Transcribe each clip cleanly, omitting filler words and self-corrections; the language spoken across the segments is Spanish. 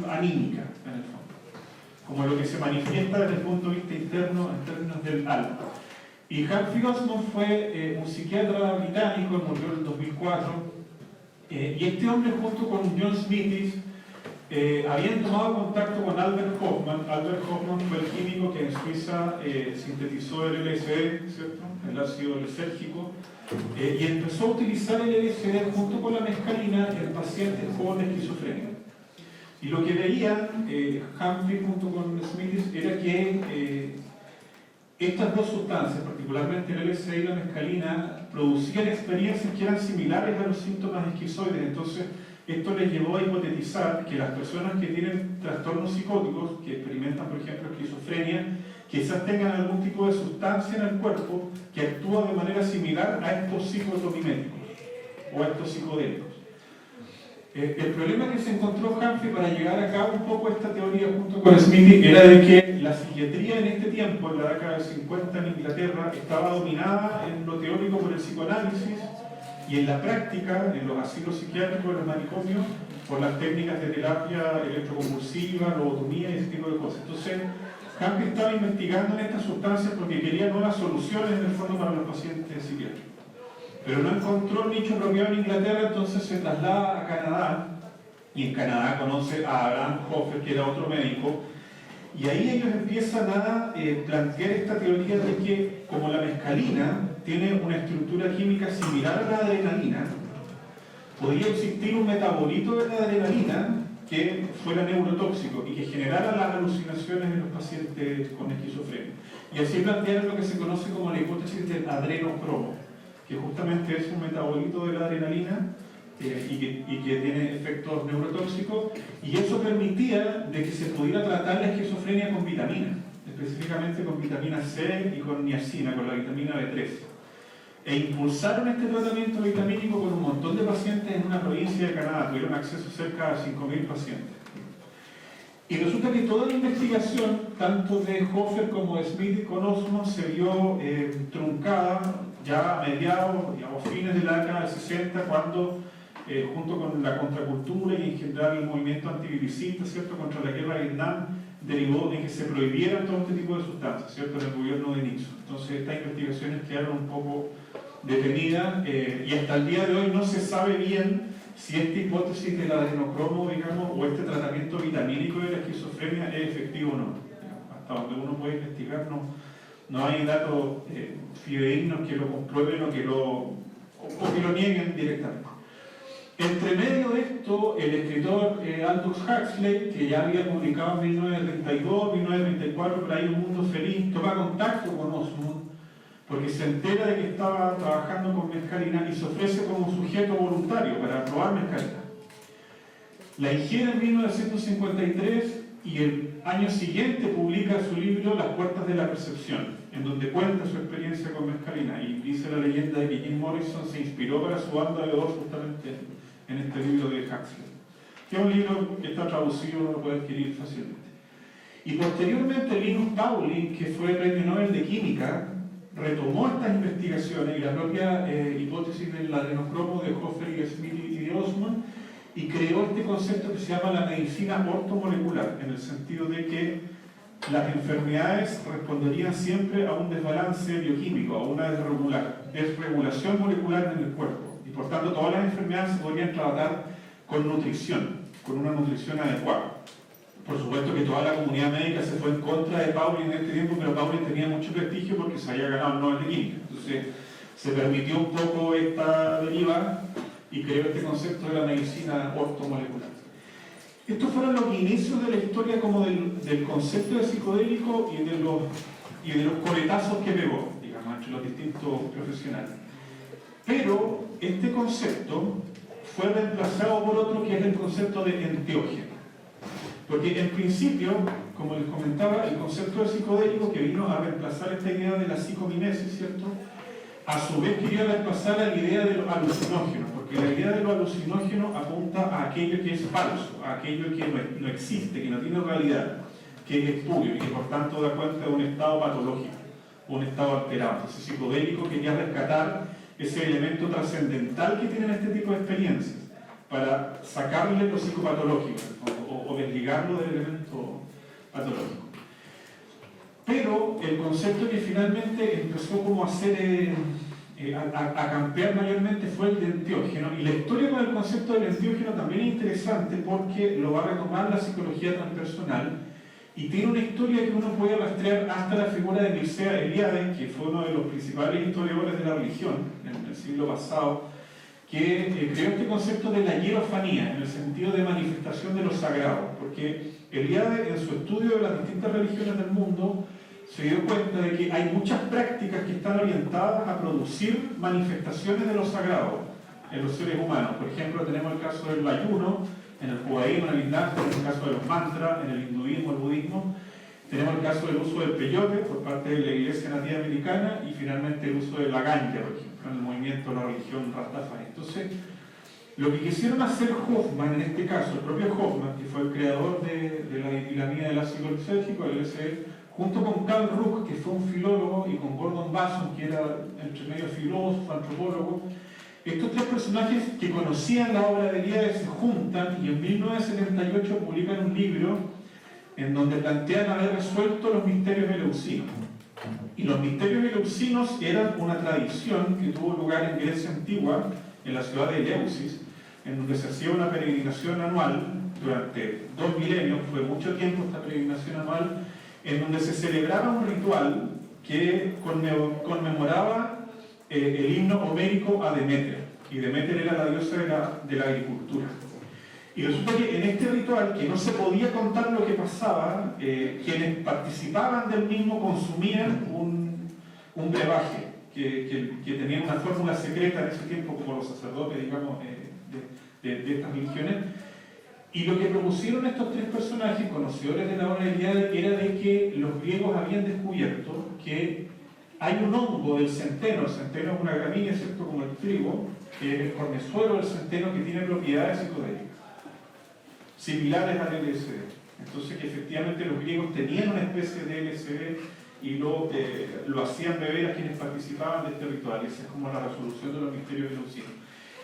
Anímica, en el fondo, como lo que se manifiesta desde el punto de vista interno en términos del alma. Y Humphrey Osmond fue un psiquiatra británico, murió en el 2004, y este hombre junto con John Smithies habían tomado contacto con Albert Hofmann. Albert Hofmann fue el químico que en Suiza sintetizó el LSD, ¿cierto?, el ácido lisérgico, y empezó a utilizar el LSD junto con la mescalina en pacientes con esquizofrenia. Y lo que veían Humphrey junto con Smithies era que estas dos sustancias, particularmente el LSD y la mescalina, producían experiencias que eran similares a los síntomas esquizoides. Entonces, esto les llevó a hipotetizar que las personas que tienen trastornos psicóticos, que experimentan, por ejemplo, esquizofrenia, quizás tengan algún tipo de sustancia en el cuerpo que actúa de manera similar a estos psicotomiméticos o a estos psicodélicos. El problema que se encontró Humphrey para llegar a cabo un poco esta teoría junto con Smithy era de que la psiquiatría en este tiempo, en la década del 50 en Inglaterra, estaba dominada en lo teórico por el psicoanálisis y en la práctica, en los asilos psiquiátricos, en los manicomios, por las técnicas de terapia electroconvulsiva, lobotomía y ese tipo de cosas. Entonces, Humphrey estaba investigando en estas sustancias porque quería nuevas soluciones en el fondo para los pacientes psiquiátricos. Pero no encontró nicho apropiado en Inglaterra, entonces se traslada a Canadá, y en Canadá conoce a Abraham Hoffer, que era otro médico, y ahí ellos empiezan a plantear esta teoría de que, como la mescalina tiene una estructura química similar a la adrenalina, podría existir un metabolito de la adrenalina que fuera neurotóxico y que generara las alucinaciones en los pacientes con esquizofrenia. Y así plantearon lo que se conoce como la hipótesis del adrenocromo, que justamente es un metabolito de la adrenalina y que tiene efectos neurotóxicos, y eso permitía de que se pudiera tratar la esquizofrenia con vitaminas, específicamente con vitamina C y con niacina, con la vitamina B3. E impulsaron este tratamiento vitamínico con un montón de pacientes en una provincia de Canadá. Tuvieron acceso a cerca de 5.000 pacientes. Y resulta que toda la investigación, tanto de Hoffer como de Smith con Osmond, se vio truncada ya a mediados, digamos, fines de la década del 60, cuando, junto con la contracultura y en general el movimiento antiviricista, ¿cierto?, contra la guerra de Vietnam, derivó en que se prohibieran todo este tipo de sustancias, ¿cierto?, en el gobierno de Nixon. Entonces estas investigaciones quedaron un poco detenidas y hasta el día de hoy no se sabe bien si esta hipótesis del adrenocromo, digamos, o este tratamiento vitamínico de la esquizofrenia es efectivo o no. Hasta donde uno puede investigar, no hay datos fidedignos que lo comprueben o que lo nieguen directamente. Entre medio de esto, el escritor Aldous Huxley, que ya había publicado en 1932, 1934, por ahí Un Mundo Feliz, toma contacto con Osmond porque se entera de que estaba trabajando con mescalina y se ofrece como sujeto voluntario para probar mescalina. La ingiere en 1953 y el año siguiente publica su libro Las Puertas de la Percepción, en donde cuenta su experiencia con mescalina, y dice la leyenda de que Jim Morrison se inspiró para su banda de voz justamente en este libro de Huxley, que es un libro que está traducido, lo puede adquirir fácilmente. Y posteriormente Linus Pauling, que fue premio Nobel de Química, retomó estas investigaciones y la propia hipótesis del adrenocromo de Hoffer y Smith y de Osmond, y creó este concepto que se llama la medicina ortomolecular, en el sentido de que las enfermedades responderían siempre a un desbalance bioquímico, a una desregulación molecular en el cuerpo, y por tanto todas las enfermedades se podrían tratar con nutrición, con una nutrición adecuada. Por supuesto que toda la comunidad médica se fue en contra de Pauling en este tiempo, pero Pauling tenía mucho prestigio porque se había ganado el Nobel de Química. Entonces se permitió un poco esta deriva y creó este concepto de la medicina ortomolecular. Estos fueron los inicios de la historia como del concepto de psicodélico y de los coletazos que pegó, digamos, entre los distintos profesionales. Pero este concepto fue reemplazado por otro que es el concepto de enteógeno. Porque en principio, como les comentaba, el concepto de psicodélico que vino a reemplazar esta idea de la psicomimesis, ¿cierto?, a su vez quería reemplazar la idea de los alucinógenos, porque la idea de los alucinógenos apunta a aquello que es falso, a aquello que no existe, que no tiene realidad, que es espurio y que por tanto da cuenta de un estado patológico, un estado alterado. Entonces, psicodélico quería rescatar ese elemento trascendental que tienen este tipo de experiencias, para sacarle lo psicopatológico o desligarlo del elemento patológico. Pero el concepto que finalmente empezó como a hacer, a campear mayormente fue el de enteógeno, y la historia con el concepto del enteógeno también es interesante porque lo va a retomar la psicología transpersonal y tiene una historia que uno puede rastrear hasta la figura de Mircea Eliade, que fue uno de los principales historiadores de la religión en el siglo pasado, que creó este concepto de la hierofanía, en el sentido de manifestación de lo sagrado, porque Eliade, en su estudio de las distintas religiones del mundo, se dio cuenta de que hay muchas prácticas que están orientadas a producir manifestaciones de lo sagrado en los seres humanos. Por ejemplo, tenemos el caso del ayuno, en el judaísmo, en el islam, tenemos el caso de los mantras, en el hinduismo, el budismo, tenemos el caso del uso del peyote por parte de la iglesia nativa americana y finalmente el uso de la ganja, por ejemplo, en el movimiento de la religión Rastafari. Entonces, lo que quisieron hacer Hoffman, en este caso, el propio Hoffman, que fue el creador de la dicotomía del ácido lisérgico, el LSD, junto con Carl Ruck, que fue un filólogo, y con Gordon Wasson, que era entre medio filósofo, antropólogo, estos tres personajes que conocían la obra de Eliade se juntan y en 1978 publican un libro en donde plantean haber resuelto los misterios eleusinos. Y los misterios eleusinos eran una tradición que tuvo lugar en Grecia antigua, en la ciudad de Eleusis, en donde se hacía una peregrinación anual durante 2 milenios, fue mucho tiempo esta peregrinación anual, en donde se celebraba un ritual que conmemoraba el himno homérico a Demeter, y Demeter era la diosa de la agricultura. Y resulta que en este ritual, que no se podía contar lo que pasaba, quienes participaban del mismo consumían un brebaje, que tenían una fórmula secreta en ese tiempo, como los sacerdotes, digamos, de estas religiones. Y lo que propusieron estos tres personajes, conocedores de la obra de Eliade, era de que los griegos habían descubierto que hay un hongo del centeno. El centeno es una gramínea, ¿cierto?, como el trigo, que es el cornezuelo del centeno, que tiene propiedades psicodélicas, similares al LSD. Entonces, que efectivamente los griegos tenían una especie de LSD y lo hacían beber a quienes participaban de este ritual. Y esa es como la resolución de los misterios eleusinos.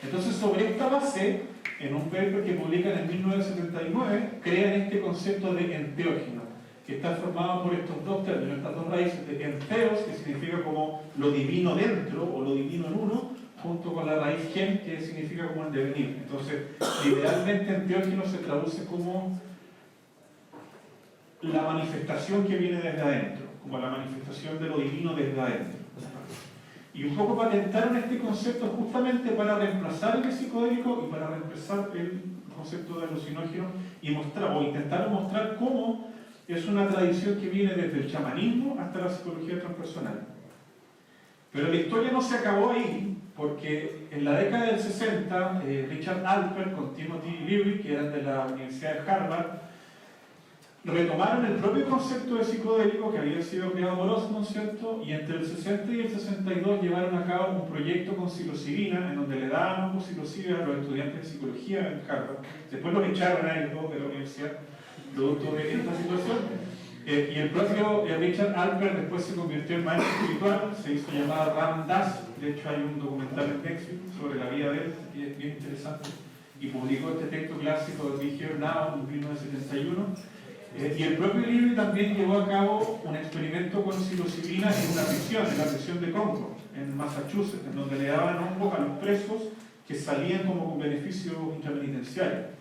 Entonces, sobre esta base, en un paper que publican en 1979, crean este concepto de enteógeno, que está formado por estos dos términos, estas dos raíces de enteos, que significa como lo divino dentro, o lo divino en uno, junto con la raíz gen, que significa como el devenir. Entonces, literalmente enteógeno se traduce como la manifestación que viene desde adentro, como la manifestación de lo divino desde adentro. Y un poco patentaron este concepto justamente para reemplazar el psicodélico y para reemplazar el concepto de alucinógeno y intentaron mostrar cómo es una tradición que viene desde el chamanismo hasta la psicología transpersonal. Pero la historia no se acabó ahí, porque en la década del 60, Richard Alpert con Timothy Leary, que eran de la Universidad de Harvard, retomaron el propio concepto de psicodélico que había sido creado por Osmond, ¿cierto? Y entre el 60 y el 62 llevaron a cabo un proyecto con psilocibina, en donde le daban un psilocibina a los estudiantes de psicología en Harvard. Después los echaron a ellos dos de la universidad, producto de esta situación. Y el propio Richard Alpert después se convirtió en maestro espiritual, se hizo llamar Ram Dass. De hecho, hay un documental en Netflix sobre la vida de él, que es bien interesante, y publicó este texto clásico de Be Here Now en 1971. Y el propio Leary también llevó a cabo un experimento con psilocibina en una prisión, en la prisión de Concord, en Massachusetts, en donde le daban hongos a los presos que salían como con beneficio intrapenitenciario,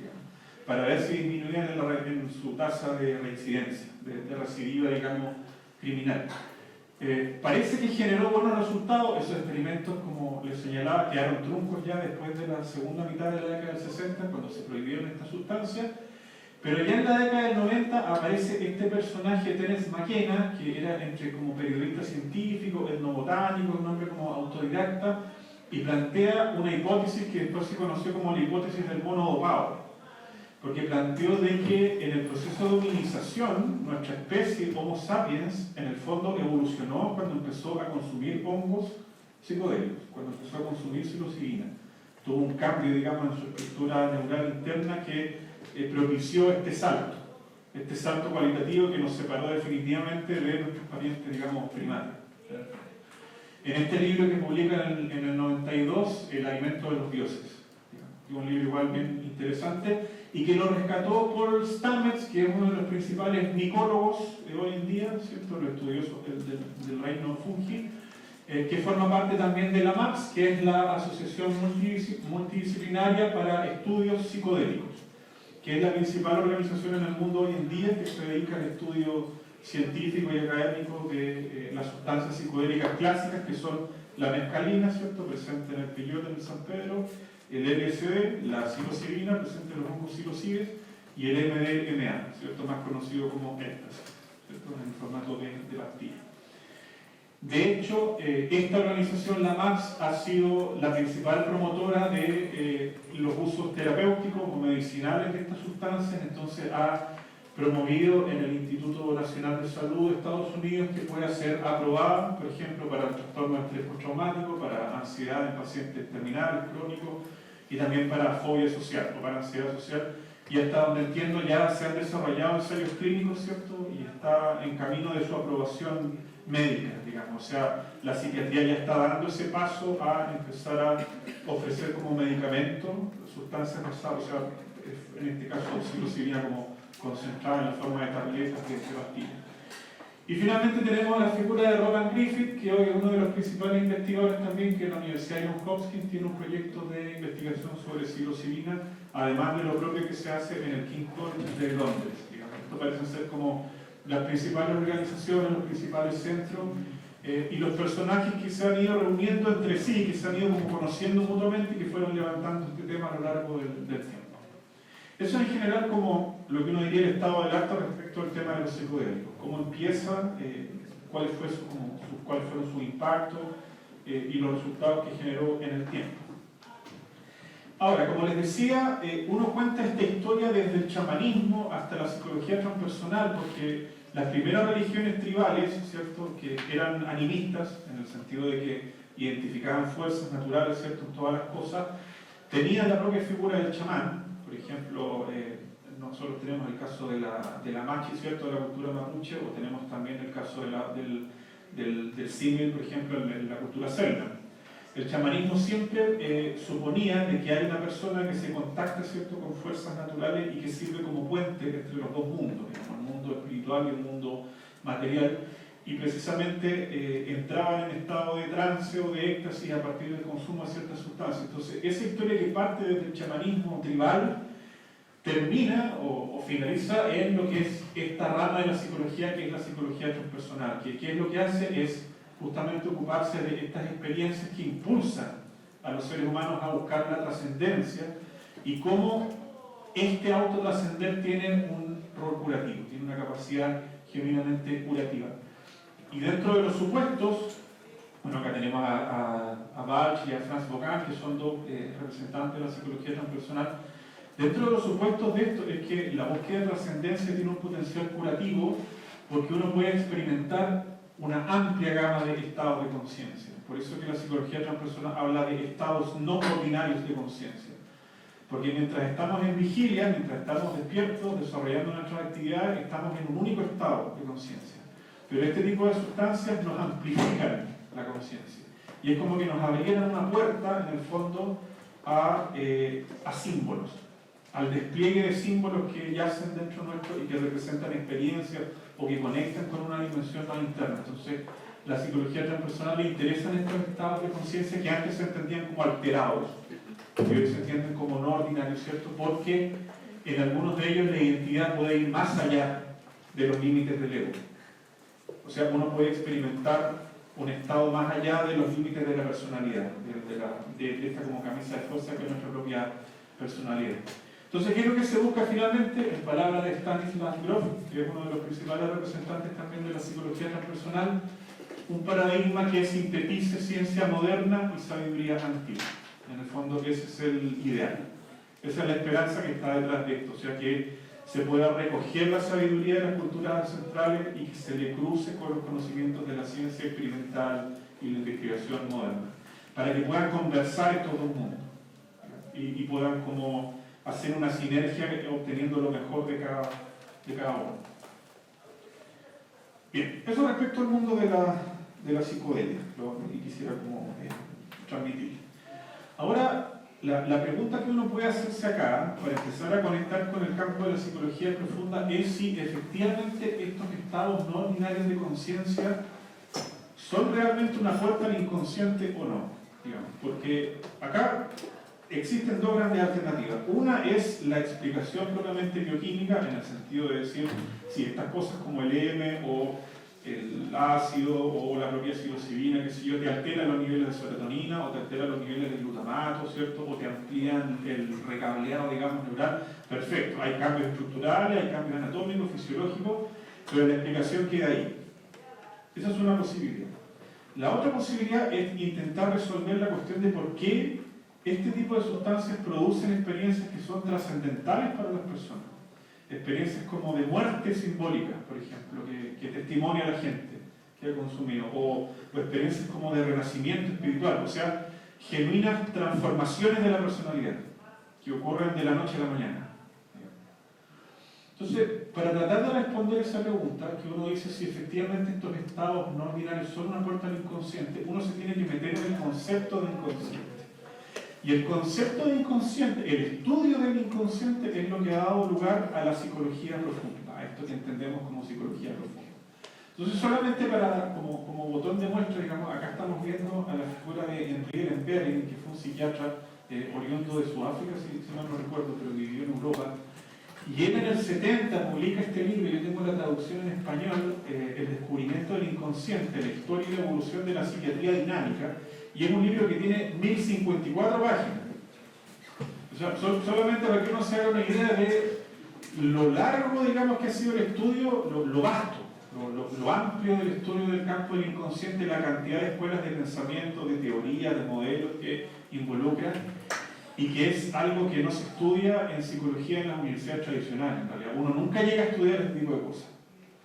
para ver si disminuían en su tasa de reincidencia, de recidiva, digamos, criminal. Parece que generó buenos resultados. Esos experimentos, como les señalaba, quedaron truncos ya después de la segunda mitad de la década del 60, cuando se prohibieron estas sustancias. Pero ya en la década del 90 aparece este personaje, Terence McKenna, que era entre como periodista científico, etnobotánico, un hombre como autodidacta, y plantea una hipótesis que después se conoció como la hipótesis del mono dopado, porque planteó de que en el proceso de hominización, nuestra especie Homo sapiens, en el fondo evolucionó cuando empezó a consumir hongos psicodélicos, cuando empezó a consumir psilocibina. Tuvo un cambio, digamos, en su estructura neural interna que propició este salto cualitativo que nos separó definitivamente de nuestros parientes, digamos, primarios. en este libro que publica en el 92, El alimento de los dioses. Un libro igual bien interesante, y que lo rescató Paul Stamets, que es uno de los principales micólogos de hoy en día, ¿cierto? Los estudiosos del reino fungi, que forma parte también de la MAPS, que es la Asociación Multidisciplinaria para Estudios Psicodélicos, que es la principal organización en el mundo hoy en día que se dedica al estudio científico y académico de las sustancias psicodélicas clásicas, que son la mescalina, ¿cierto?, presente en el peyote en San Pedro, el LSD, la psilocibina, presente en los hongos psilocibes, y el MDMA, ¿cierto?, más conocido como éxtasis, ¿cierto?, en formato de pastilla. De hecho, esta organización, la MAPS, ha sido la principal promotora de los usos terapéuticos o medicinales de estas sustancias. Entonces ha promovido en el Instituto Nacional de Salud de Estados Unidos que pueda ser aprobada, por ejemplo, para el trastorno de estrés postraumático, para ansiedad en pacientes terminales, crónicos, y también para fobia social o para ansiedad social. Y hasta donde entiendo ya se han desarrollado ensayos clínicos, ¿cierto? Y está en camino de su aprobación médica, digamos. O sea, la psiquiatría ya está dando ese paso a empezar a ofrecer como medicamento sustancias basadas, o sea, en este caso psilocibina como concentrada en la forma de tabletas de pastillas. Y finalmente tenemos la figura de Roland Griffith, que hoy es uno de los principales investigadores también, que en la Universidad de Johns Hopkins tiene un proyecto de investigación sobre psilocibina, además de lo propio que se hace en el King's College de Londres. Digamos. Esto parecen ser como las principales organizaciones, los principales centros, y los personajes que se han ido reuniendo entre sí, que se han ido como conociendo mutuamente y que fueron levantando este tema a lo largo del tiempo. Eso en general como lo que uno diría el estado del arte respecto al tema de los psicodélicos. Cómo empieza, cuáles fueron sus impactos y los resultados que generó en el tiempo. Ahora, como les decía, uno cuenta esta historia desde el chamanismo hasta la psicología transpersonal, porque las primeras religiones tribales, ¿cierto?, que eran animistas, en el sentido de que identificaban fuerzas naturales, ¿cierto?, en todas las cosas, tenían la propia figura del chamán. Por ejemplo, nosotros tenemos el caso de la machi, ¿cierto?, de la cultura mapuche, o tenemos también el caso del símil, por ejemplo, en la cultura celta. El chamanismo siempre suponía de que hay una persona que se contacta, ¿cierto?, con fuerzas naturales y que sirve como puente entre los dos mundos, digamos, el mundo espiritual y el mundo material, y precisamente entraban en estado de trance o de éxtasis a partir del consumo de ciertas sustancias. Entonces, esa historia que parte desde el chamanismo tribal termina o finaliza en lo que es esta rama de la psicología, que es la psicología transpersonal, que es lo que hace es justamente ocuparse de estas experiencias que impulsan a los seres humanos a buscar la trascendencia y cómo este autotrascender tiene un rol curativo, tiene una capacidad genuinamente curativa. Y dentro de los supuestos, bueno, acá tenemos a Bach y a Franz Bocan, que son dos representantes de la psicología transpersonal. Dentro de los supuestos de esto es que la búsqueda de trascendencia tiene un potencial curativo porque uno puede experimentar una amplia gama de estados de conciencia. Por eso que la psicología transpersonal habla de estados no ordinarios de conciencia. Porque mientras estamos en vigilia, mientras estamos despiertos, desarrollando nuestras actividades, estamos en un único estado de conciencia. Pero este tipo de sustancias nos amplifican la conciencia. Y es como que nos abrieran una puerta, en el fondo, a símbolos, al despliegue de símbolos que yacen dentro nuestro y que representan experiencias o que conectan con una dimensión más interna. Entonces, la psicología transpersonal le interesan estos estados de conciencia que antes se entendían como alterados, y hoy se entienden como no ordinarios, ¿cierto? Porque en algunos de ellos la identidad puede ir más allá de los límites del ego. O sea, uno puede experimentar un estado más allá de los límites de la personalidad, de esta como camisa de fuerza que es nuestra propia personalidad. Entonces, ¿qué es lo que se busca finalmente? En palabras de Stanislav Grof, que es uno de los principales representantes también de la psicología transpersonal, un paradigma que sintetice ciencia moderna y sabiduría antigua. En el fondo, ese es el ideal. Esa es la esperanza que está detrás de esto. O sea, que se pueda recoger la sabiduría de las culturas ancestrales y que se le cruce con los conocimientos de la ciencia experimental y la investigación moderna, para que puedan conversar estos dos mundos y puedan como hacer una sinergia obteniendo lo mejor de cada uno. Bien, eso respecto al mundo de de la psicodelia, y quisiera como transmitir. Ahora, la pregunta que uno puede hacerse acá, para empezar a conectar con el campo de la psicología profunda, es si efectivamente estos estados no ordinarios de conciencia son realmente una puerta al inconsciente o no, digamos, porque acá existen dos grandes alternativas. Una es la explicación propiamente bioquímica, en el sentido de decir si estas cosas como el M o el ácido o la propia psilocibina, que si yo, te alteran los niveles de serotonina o te alteran los niveles de glutamato, ¿cierto? O te amplían el recableado, digamos, neural. Perfecto, hay cambios estructurales, hay cambios anatómicos, fisiológicos, pero la explicación queda ahí. Esa es una posibilidad. La otra posibilidad es intentar resolver la cuestión de por qué este tipo de sustancias producen experiencias que son trascendentales para las personas. Experiencias como de muerte simbólica, por ejemplo, que testimonia a la gente que ha consumido, o experiencias como de renacimiento espiritual, o sea, genuinas transformaciones de la personalidad que ocurren de la noche a la mañana. Entonces, para tratar de responder esa pregunta, que uno dice si efectivamente estos estados no ordinarios son una puerta al inconsciente, uno se tiene que meter en el concepto de inconsciente. Y el concepto de inconsciente, el estudio del inconsciente, es lo que ha dado lugar a la psicología profunda, a esto que entendemos como psicología profunda. Entonces, solamente como botón de muestra, digamos, acá estamos viendo a la figura de Henri Lemperry, que fue un psiquiatra oriundo de Sudáfrica, si no me recuerdo, pero vivió en Europa. Y él en el 70 publica este libro, yo tengo la traducción en español, El descubrimiento del inconsciente, la historia y la evolución de la psiquiatría dinámica, y es un libro que tiene 1054 páginas. O sea, solamente para que uno se haga una idea de lo largo, digamos, que ha sido el estudio, lo vasto, lo amplio del estudio del campo del inconsciente, la cantidad de escuelas de pensamiento, de teoría, de modelos que involucran, y que es algo que no se estudia en psicología en las universidades tradicionales. En realidad, uno nunca llega a estudiar este tipo de cosas,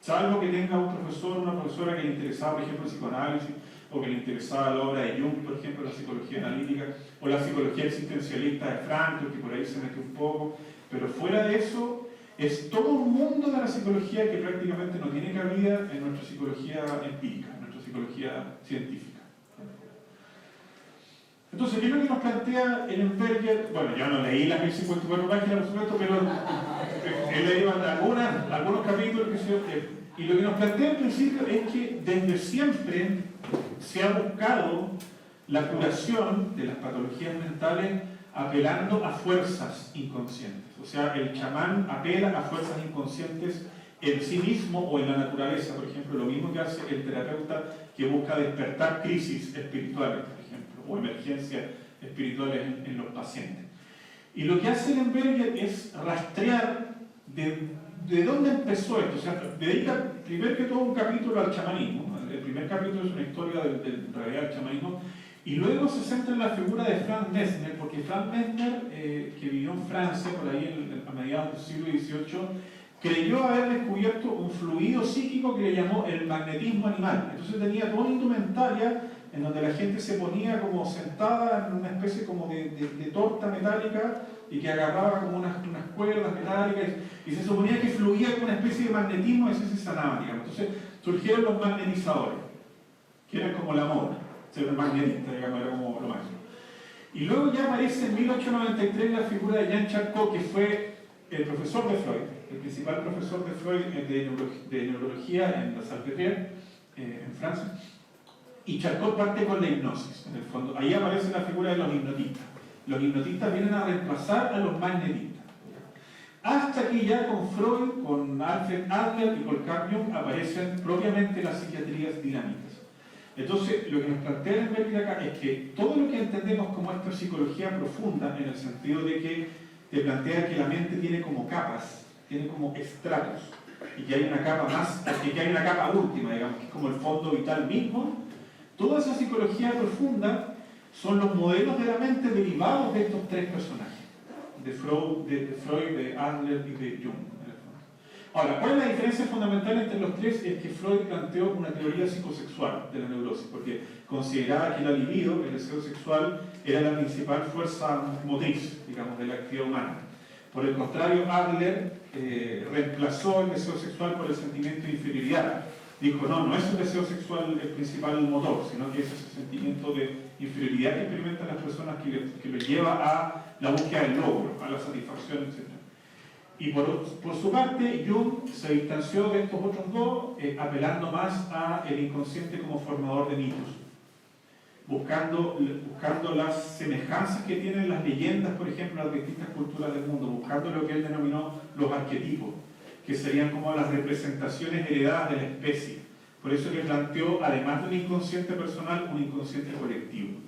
salvo que tenga un profesor o una profesora que le interesaba, por ejemplo, el psicoanálisis, o que le interesaba la obra de Jung, por ejemplo, la psicología analítica, o la psicología existencialista de Frankl, que por ahí se mete un poco, pero fuera de eso, es todo un mundo de la psicología que prácticamente no tiene cabida en nuestra psicología empírica, en nuestra psicología científica. Entonces, ¿qué es lo que nos plantea Ellenberger? Bueno, yo no leí las 1054 páginas, por supuesto, pero he leído algunos capítulos y lo que nos plantea al principio es que desde siempre se ha buscado la curación de las patologías mentales apelando a fuerzas inconscientes. O sea, el chamán apela a fuerzas inconscientes en sí mismo o en la naturaleza, por ejemplo, lo mismo que hace el terapeuta que busca despertar crisis espirituales, por ejemplo, o emergencias espirituales en los pacientes. Y lo que hace Ellenberger es rastrear de dónde empezó esto. O sea, dedica primero que todo un capítulo al chamanismo. El primer capítulo es una historia en realidad del chamanismo, y luego se centra en la figura de Franz Mesmer, porque Franz Mesmer, que vivió en Francia por ahí a mediados del siglo XVIII, creyó haber descubierto un fluido psíquico que le llamó el magnetismo animal. Entonces tenía toda una indumentaria en donde la gente se ponía como sentada en una especie como de torta metálica y que agarraba como unas cuerdas metálicas y se suponía que fluía como una especie de magnetismo y así se sanaba, digamos. Entonces surgieron los magnetizadores, que eran como la moda, ser magnetista, digamos, era como lo máximo. Y luego ya aparece en 1893 la figura de Jean Charcot, que fue el profesor de Freud, el principal profesor de Freud de neurología en la Salpêtrière, en Francia. Y Charcot parte con la hipnosis, en el fondo. Ahí aparece la figura de los hipnotistas. Los hipnotistas vienen a reemplazar a los magnetistas. Hasta que ya con Freud, con Alfred Adler y con Carl Jung aparecen propiamente las psiquiatrías dinámicas. Entonces, lo que nos plantea Ellenberger acá es que todo lo que entendemos como esta psicología profunda, en el sentido de que te plantea que la mente tiene como capas, tiene como estratos, y que hay una capa más, que hay una capa última, digamos, que es como el fondo vital mismo. Toda esa psicología profunda son los modelos de la mente derivados de estos tres personajes, de Freud, de Adler y de Jung. Ahora, ¿cuál es la diferencia fundamental entre los tres? Es que Freud planteó una teoría psicosexual de la neurosis, porque consideraba que la libido, el deseo sexual, era la principal fuerza motriz, digamos, de la actividad humana. Por el contrario, Adler reemplazó el deseo sexual por el sentimiento de inferioridad. dijo, no, no es el deseo sexual el principal motor, sino que es ese sentimiento de inferioridad que experimentan las personas que lo lleva a la búsqueda del logro, a la satisfacción, etc. Y por su parte, Jung se distanció de estos otros dos, apelando más al inconsciente como formador de mitos, buscando las semejanzas que tienen las leyendas, por ejemplo, en las distintas culturas del mundo, buscando lo que él denominó los arquetipos, que serían como las representaciones heredadas de la especie. Por eso que planteó, además de un inconsciente personal, un inconsciente colectivo.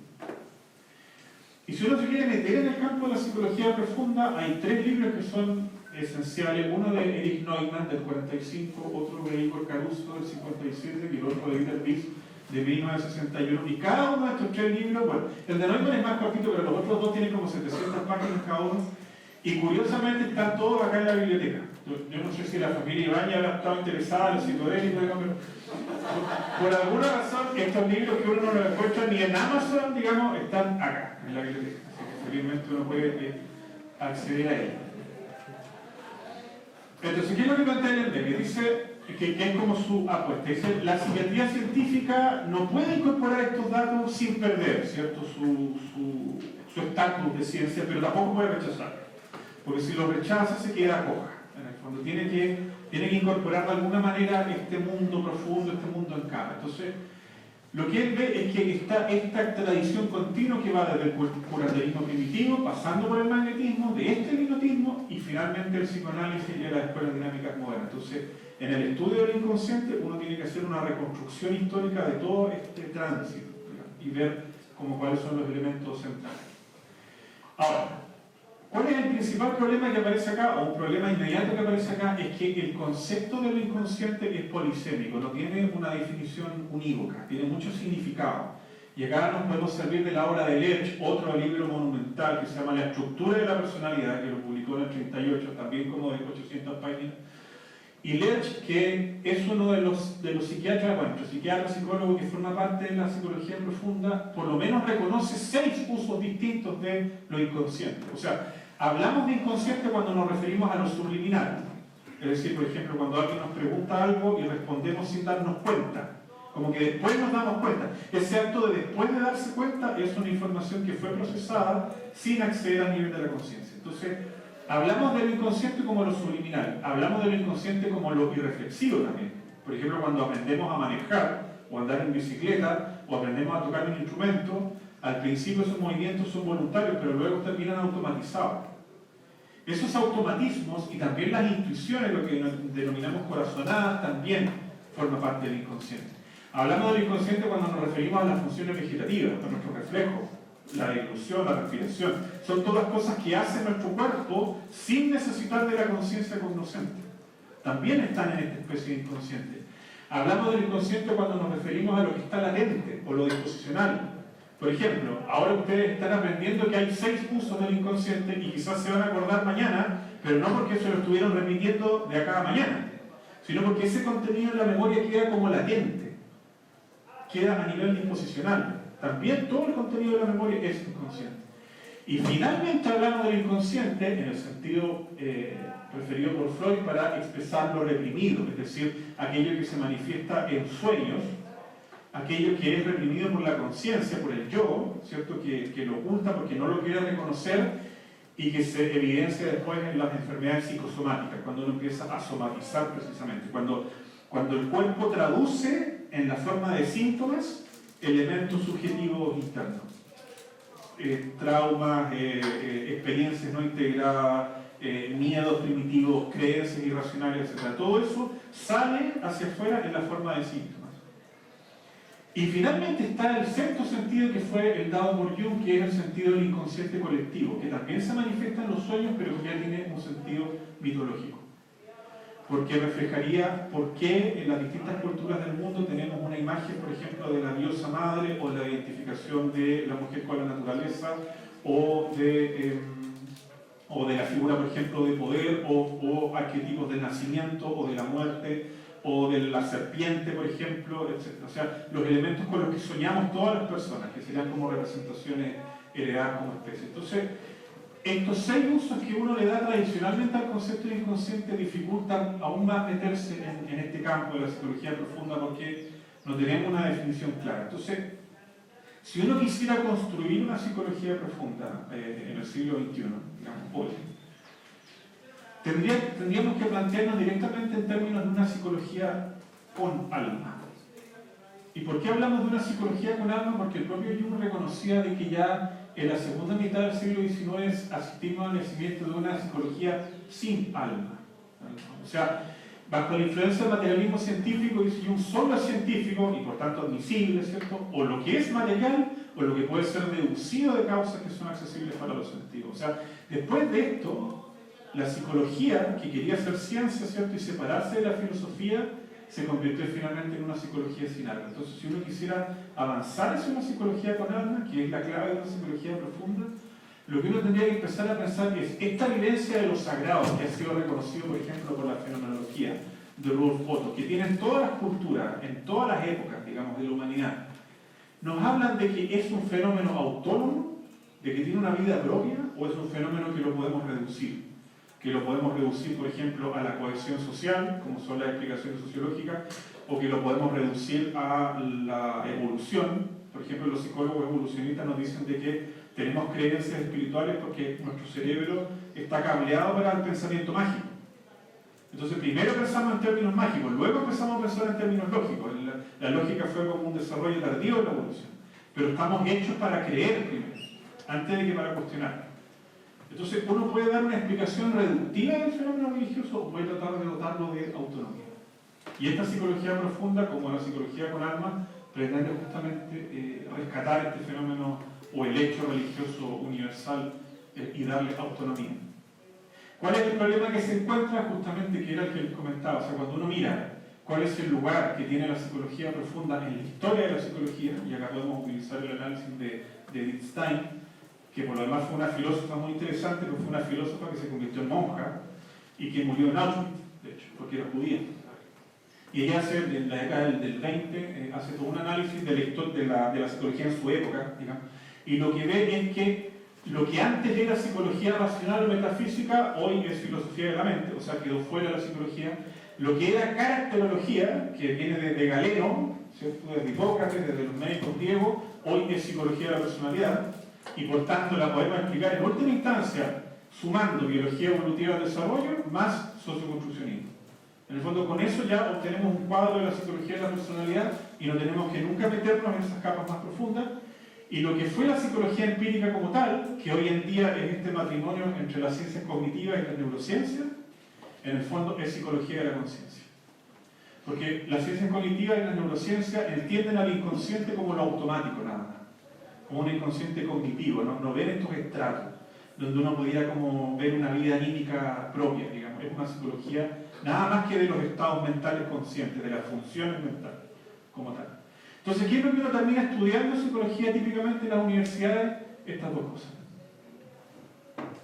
Y si uno se quiere meter en el campo de la psicología profunda, hay 3 libros que son esenciales. Uno de Erich Neumann, del 45, otro de Igor Caruso, del 57, y el otro de Dieter Biss, de 1961. Y cada uno de estos 3 libros, bueno, el de Neumann es más cortito, pero los otros 2 tienen como 700 páginas cada uno. Y curiosamente están todos acá en la biblioteca. Yo no sé si la familia Ibañez habrá estado interesada en los psicodélicos, pero por alguna razón estos libros que uno no los encuentra ni en Amazon, digamos, están acá, en la biblioteca. Así que felizmente uno puede acceder a ellos. Entonces, ¿qué es lo que plantea Lemberg? Dice que es como su apuesta. Dice, la psiquiatría científica no puede incorporar estos datos sin perder, ¿cierto?, su estatus de ciencia, pero tampoco puede rechazar. Porque si lo rechaza se queda coja. En el fondo tiene que incorporar de alguna manera este mundo profundo, este mundo en cada. Entonces, lo que él ve es que está esta tradición continua que va desde el curanderismo primitivo, pasando por el magnetismo, de este hipnotismo y finalmente el psicoanálisis y las escuelas dinámicas modernas. Entonces, en el estudio del inconsciente uno tiene que hacer una reconstrucción histórica de todo este tránsito, ¿verdad?, y ver cuáles son los elementos centrales. Ahora, ¿cuál es el principal problema que aparece acá, o un problema inmediato que aparece acá? Es que el concepto de lo inconsciente es polisémico, no tiene una definición unívoca, tiene mucho significado. Y acá nos podemos servir de la obra de Lerch, otro libro monumental que se llama La estructura de la personalidad, que lo publicó en el 38, también como de 800 páginas. Y Lerch, que es uno de los psiquiatras, bueno, psiquiatra, psicólogo que forma parte de la psicología profunda, por lo menos reconoce 6 usos distintos de lo inconsciente. O sea, hablamos de inconsciente cuando nos referimos a lo subliminal. Es decir, por ejemplo, cuando alguien nos pregunta algo y respondemos sin darnos cuenta. Como que después nos damos cuenta. Ese acto de después de darse cuenta es una información que fue procesada sin acceder al nivel de la conciencia. Entonces, hablamos del inconsciente como lo subliminal, hablamos del inconsciente como lo irreflexivo también. Por ejemplo, cuando aprendemos a manejar, o andar en bicicleta, o aprendemos a tocar un instrumento, al principio esos movimientos son voluntarios, pero luego terminan automatizados. Esos automatismos y también las intuiciones, lo que denominamos corazonadas, también forma parte del inconsciente. Hablamos del inconsciente cuando nos referimos a las funciones vegetativas, a nuestros reflejos, la ilusión, la respiración. Son todas cosas que hace nuestro cuerpo sin necesitar de la conciencia cognoscente. También están en esta especie de inconsciente. Hablamos del inconsciente cuando nos referimos a lo que está latente o lo disposicional. Por ejemplo, ahora ustedes están aprendiendo que hay 6 usos del inconsciente y quizás se van a acordar mañana, pero no porque se lo estuvieron repitiendo de acá a mañana, sino porque ese contenido en la memoria queda como latente, queda a nivel disposicional. También todo el contenido de la memoria es inconsciente. Y finalmente hablamos del inconsciente en el sentido referido por Freud para expresar lo reprimido, es decir, aquello que se manifiesta en sueños, aquello que es reprimido por la conciencia, por el yo, ¿cierto?, que lo oculta porque no lo quiere reconocer y que se evidencia después en las enfermedades psicosomáticas, cuando uno empieza a somatizar precisamente, cuando el cuerpo traduce en la forma de síntomas elementos subjetivos internos, traumas, experiencias no integradas, miedos primitivos, creencias irracionales, etc. Todo eso sale hacia afuera en la forma de síntomas. Y finalmente está el sexto sentido que fue el dado por Jung, que es el sentido del inconsciente colectivo, que también se manifiesta en los sueños, pero que ya tiene un sentido mitológico. Porque reflejaría por qué en las distintas culturas del mundo tenemos una imagen, por ejemplo, de la diosa madre, o la identificación de la mujer con la naturaleza, o de la figura, por ejemplo, de poder, o arquetipos del nacimiento, o de la muerte, o de la serpiente, por ejemplo, etc. O sea, los elementos con los que soñamos todas las personas, que serían como representaciones heredadas como especie. Entonces, estos 6 usos que uno le da tradicionalmente al concepto de inconsciente dificultan aún más meterse en este campo de la psicología profunda porque no tenemos una definición clara. Entonces, si uno quisiera construir una psicología profunda en el siglo XXI, digamos, hoy, tendríamos que plantearnos directamente en términos de una psicología con alma. ¿Y por qué hablamos de una psicología con alma? Porque el propio Jung reconocía de que ya en la segunda mitad del siglo XIX asistimos al nacimiento de una psicología sin alma. O sea, bajo la influencia del materialismo científico, dice Jung, solo es científico y por tanto admisible, ¿cierto? O lo que es material o lo que puede ser deducido de causas que son accesibles para los sentidos. O sea, después de esto, la psicología, que quería ser ciencia, ¿cierto? Y separarse de la filosofía, se convirtió finalmente en una psicología sin alma. Entonces, si uno quisiera avanzar hacia una psicología con alma, que es la clave de una psicología profunda, lo que uno tendría que empezar a pensar es esta vivencia de lo sagrado, que ha sido reconocido, por ejemplo, por la fenomenología de Rolf Otto, que tienen todas las culturas, en todas las épocas, digamos, de la humanidad, nos hablan de que es un fenómeno autónomo, de que tiene una vida propia, o es un fenómeno que lo podemos reducir. Que lo podemos reducir, por ejemplo, a la cohesión social, como son las explicaciones sociológicas, o que lo podemos reducir a la evolución. Por ejemplo, los psicólogos evolucionistas nos dicen de que tenemos creencias espirituales porque nuestro cerebro está cableado para el pensamiento mágico. Entonces, primero pensamos en términos mágicos, luego empezamos a pensar en términos lógicos. La lógica fue como un desarrollo tardío de la evolución. Pero estamos hechos para creer primero, antes de que para cuestionar. Entonces, uno puede dar una explicación reductiva del fenómeno religioso o puede tratar de dotarlo de autonomía. Y esta psicología profunda, como la psicología con alma, pretende justamente rescatar este fenómeno o el hecho religioso universal y darle autonomía. ¿Cuál es el problema que se encuentra? Justamente que era el que les comentaba. O sea, cuando uno mira cuál es el lugar que tiene la psicología profunda en la historia de la psicología, y acá podemos utilizar el análisis de Edith Stein, que por lo demás fue una filósofa muy interesante, porque fue una filósofa que se convirtió en monja y que murió en Auschwitz, de hecho, porque era judía. Y ella hace, en la década del 20, hace todo un análisis de la psicología en su época, digamos, y lo que ve es que lo que antes era psicología racional o metafísica, hoy es filosofía de la mente, o sea, quedó fuera de la psicología. Lo que era caracterología, que viene de Galeno, ¿cierto? Desde Hipócrates, desde los médicos griegos, hoy es psicología de la personalidad. Y por tanto la podemos explicar en última instancia sumando biología evolutiva del desarrollo más socioconstruccionismo. En el fondo con eso ya obtenemos un cuadro de la psicología de la personalidad y no tenemos que nunca meternos en esas capas más profundas. Y lo que fue la psicología empírica como tal, que hoy en día es este matrimonio entre las ciencias cognitivas y las neurociencias, en el fondo es psicología de la conciencia. Porque las ciencias cognitivas y las neurociencias entienden al inconsciente como lo automático nada más, como un inconsciente cognitivo, no ven estos estratos, donde uno podría como ver una vida anímica propia, digamos. Es una psicología nada más que de los estados mentales conscientes, de las funciones mentales, como tal. Entonces, ¿qué es lo que uno termina estudiando en psicología típicamente en las universidades? Estas dos cosas,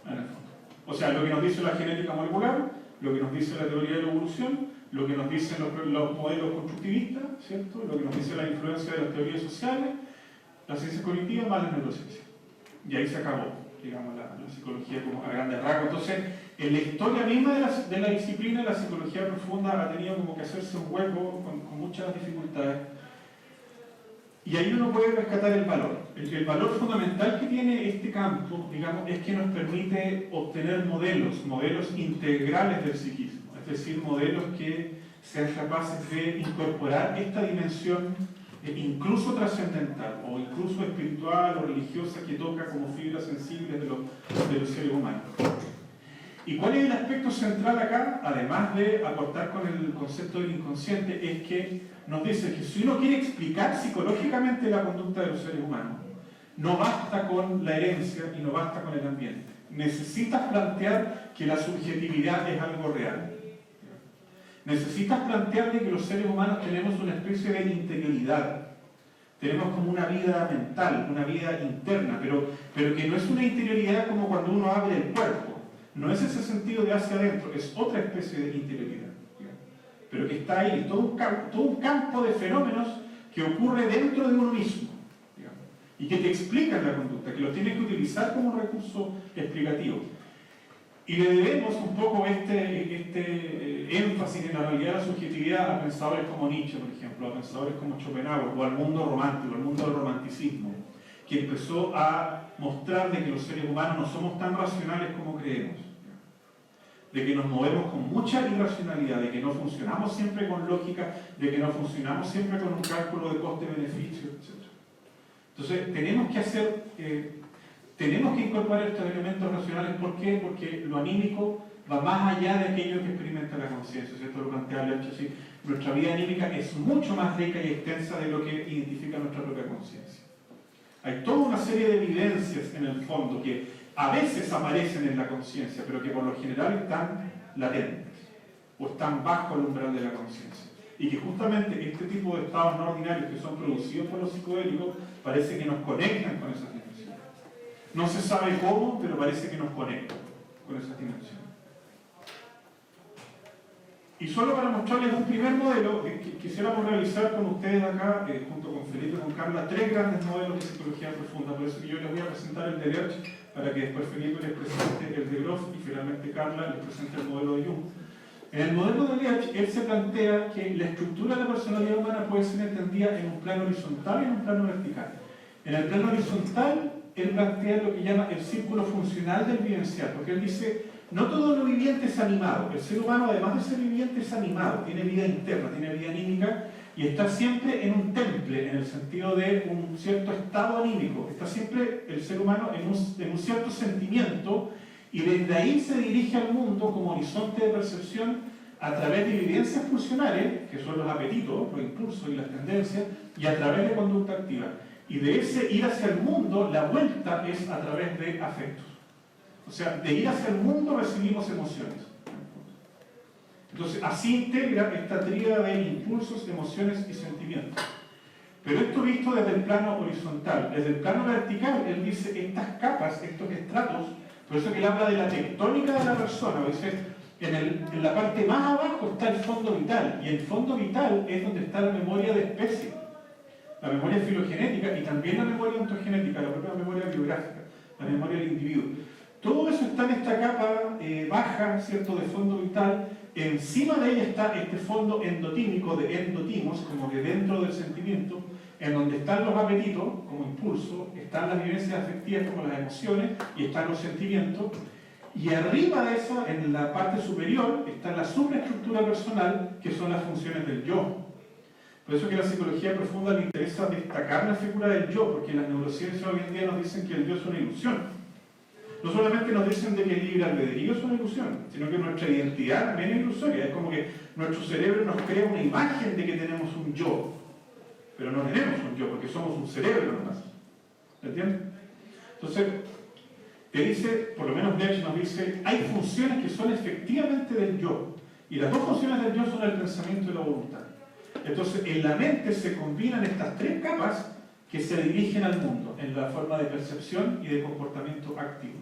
en el fondo. O sea, lo que nos dice la genética molecular, lo que nos dice la teoría de la evolución, lo que nos dicen los modelos constructivistas, ¿cierto? Lo que nos dice la influencia de las teorías sociales, las ciencias cognitivas más las neurociencias. Y ahí se acabó, digamos, la psicología como a grandes rasgos. Entonces, en la historia misma de la disciplina, la psicología profunda ha tenido como que hacerse un hueco con muchas dificultades. Y ahí uno puede rescatar el valor. El valor fundamental que tiene este campo, digamos, es que nos permite obtener modelos integrales del psiquismo. Es decir, modelos que sean capaces de incorporar esta dimensión incluso trascendental o incluso espiritual o religiosa que toca como fibras sensibles de los seres humanos. ¿Y cuál es el aspecto central acá? Además de aportar con el concepto del inconsciente, es que nos dice que si uno quiere explicar psicológicamente la conducta de los seres humanos, no basta con la herencia y no basta con el ambiente. Necesitas plantear que la subjetividad es algo real. Necesitas plantear que los seres humanos tenemos una especie de interioridad. Tenemos como una vida mental, una vida interna, pero que no es una interioridad como cuando uno abre el cuerpo. No es ese sentido de hacia adentro, es otra especie de interioridad. Pero que está ahí, todo un campo de fenómenos que ocurre dentro de uno mismo. y que te explican la conducta, que lo tienes que utilizar como recurso explicativo. Y le debemos un poco este énfasis en la realidad de la subjetividad a pensadores como Nietzsche, por ejemplo, a pensadores como Schopenhauer, o al mundo romántico, al mundo del romanticismo, que empezó a mostrar de que los seres humanos no somos tan racionales como creemos, de que nos movemos con mucha irracionalidad, de que no funcionamos siempre con lógica, de que no funcionamos siempre con un cálculo de coste-beneficio, etc. Entonces, tenemos que incorporar estos elementos racionales. ¿Por qué? Porque lo anímico va más allá de aquello que experimenta la conciencia, ¿cierto? Lo plantea Leach así. Nuestra vida anímica es mucho más rica y extensa de lo que identifica nuestra propia conciencia. Hay toda una serie de evidencias en el fondo que a veces aparecen en la conciencia, pero que por lo general están latentes o están bajo el umbral de la conciencia. Y que justamente este tipo de estados no ordinarios que son producidos por los psicodélicos parece que nos conectan con esas dimensiones. No se sabe cómo, pero parece que nos conectan con esas dimensiones. Y solo para mostrarles un primer modelo, quisiéramos realizar con ustedes acá, junto con Felipe y con Carla, 3 grandes modelos de psicología profunda. Por eso que yo les voy a presentar el de Leach, para que después Felipe les presente el de Grof y finalmente Carla les presente el modelo de Jung. En el modelo de Leach, él se plantea que la estructura de la personalidad humana puede ser entendida en un plano horizontal y en un plano vertical. En el plano horizontal, él plantea lo que llama el círculo funcional del vivencial, porque él dice, no todo lo viviente es animado. El ser humano, además de ser viviente, es animado, tiene vida interna, tiene vida anímica, y está siempre en un temple, en el sentido de un cierto estado anímico. Está siempre el ser humano en un cierto sentimiento, y desde ahí se dirige al mundo como horizonte de percepción a través de evidencias pulsionales, que son los apetitos, los impulsos y las tendencias, y a través de conducta activa. Y de ese ir hacia el mundo, la vuelta es a través de afectos. O sea, de ir hacia el mundo recibimos emociones. Entonces, así integra esta tríada de impulsos, emociones y sentimientos. Pero esto visto desde el plano horizontal. Desde el plano vertical, él dice, estas capas, estos estratos, por eso que él habla de la tectónica de la persona, dice, en la parte más abajo está el fondo vital, y el fondo vital es donde está la memoria de especie, la memoria filogenética y también la memoria ontogenética, la propia memoria biográfica, la memoria del individuo. Todo eso está en esta capa baja, ¿cierto?, de fondo vital. Encima de ella está este fondo endotímico de endotimos, como que dentro del sentimiento, en donde están los apetitos como impulso, están las vivencias afectivas como las emociones y están los sentimientos. Y arriba de eso, en la parte superior, está la superestructura personal, que son las funciones del yo. Por eso que a la psicología profunda le interesa destacar la figura del yo, porque las neurociencias hoy en día nos dicen que el yo es una ilusión. No solamente nos dicen de que el libre albedrío es una ilusión, sino que nuestra identidad también es ilusoria. Es como que nuestro cerebro nos crea una imagen de que tenemos un yo, pero no tenemos un yo, porque somos un cerebro nomás. ¿Entiendes? Entonces, te dice, por lo menos Leach nos dice, hay funciones que son efectivamente del yo, y las dos funciones del yo son el pensamiento y la voluntad. Entonces, en la mente se combinan estas 3 capas que se dirigen al mundo, en la forma de percepción y de comportamiento activo.